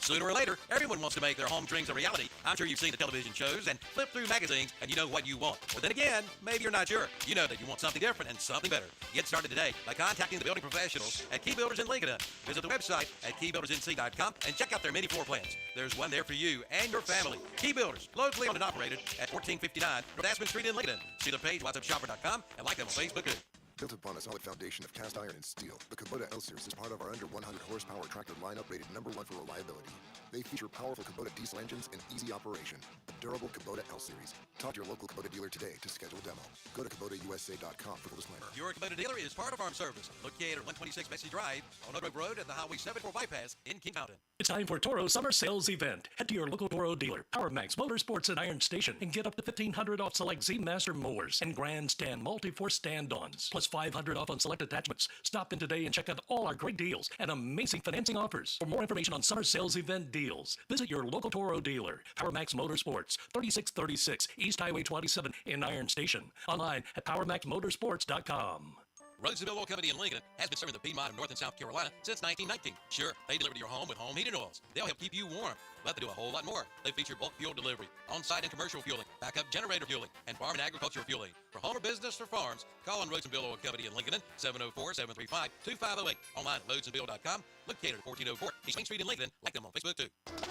Sooner or later, everyone wants to make their home dreams a reality. I'm sure you've seen the television shows and flipped through magazines, and you know what you want. But then again, maybe you're not sure. You know that you want something different and something better. Get started today by contacting the building professionals at Key Builders in Lincoln. Visit the website at keybuildersnc.com and check out their many floor plans. There's one there for you and your family. Key Builders, locally owned and operated at 1459 North Aspen Street in Lincoln. See the page, WhatsAppshopper.com, and like them on Facebook too. Built upon a solid foundation of cast iron and steel, the Kubota L Series is part of our under 100 horsepower tractor lineup rated #1 for reliability. They feature powerful Kubota diesel engines and easy operation. A durable Kubota L Series. Talk to your local Kubota dealer today to schedule a demo. Go to KubotaUSA.com for the disclaimer. Your Kubota dealer is Farm to Farm Service, located at 126 Bessie Drive on Oak Grove Road at the Highway 74 bypass in King Mountain. It's time for Toro Summer Sales Event. Head to your local Toro dealer, Power Max Motorsports and Iron Station, and get up to $1,500 off select Z Master mowers and Grandstand multi-force stand-ons, plus $500 off on select attachments. Stop in today and check out all our great deals and amazing financing offers. For more information on Summer Sales Event deals, visit your local Toro dealer, Power Max Motorsports, 3636 East Highway 27 in Iron Station. Online at PowerMaxMotorsports.com. Roadsville Oil Company in Lincoln has been serving the Piedmont of North and South Carolina since 1919. Sure, they deliver to your home with home heating oils. They'll help keep you warm, but they do a whole lot more. They feature bulk fuel delivery, on-site and commercial fueling, backup generator fueling, and farm and agriculture fueling. For home or business or farms, call on Roadsville Oil Company in Lincoln, 704-735-2508. Online at loadsandbill.com, located at 1404 East Main Street in Lincoln. Like them on Facebook too.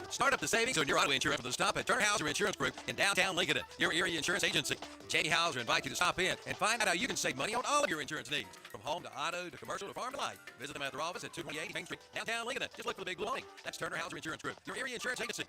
Start up the savings on your auto insurance with a stop at Turner Hauser Insurance Group in downtown Lincoln, your area insurance agency. J.D. Hauser invites you to stop in and find out how you can save money on all of your insurance needs, from home to auto to commercial to farm to life. Visit them at their office at 228 Main Street, downtown Lincoln. Just look for the big blue awning. That's Turner Hauser Insurance Group, your area insurance agency.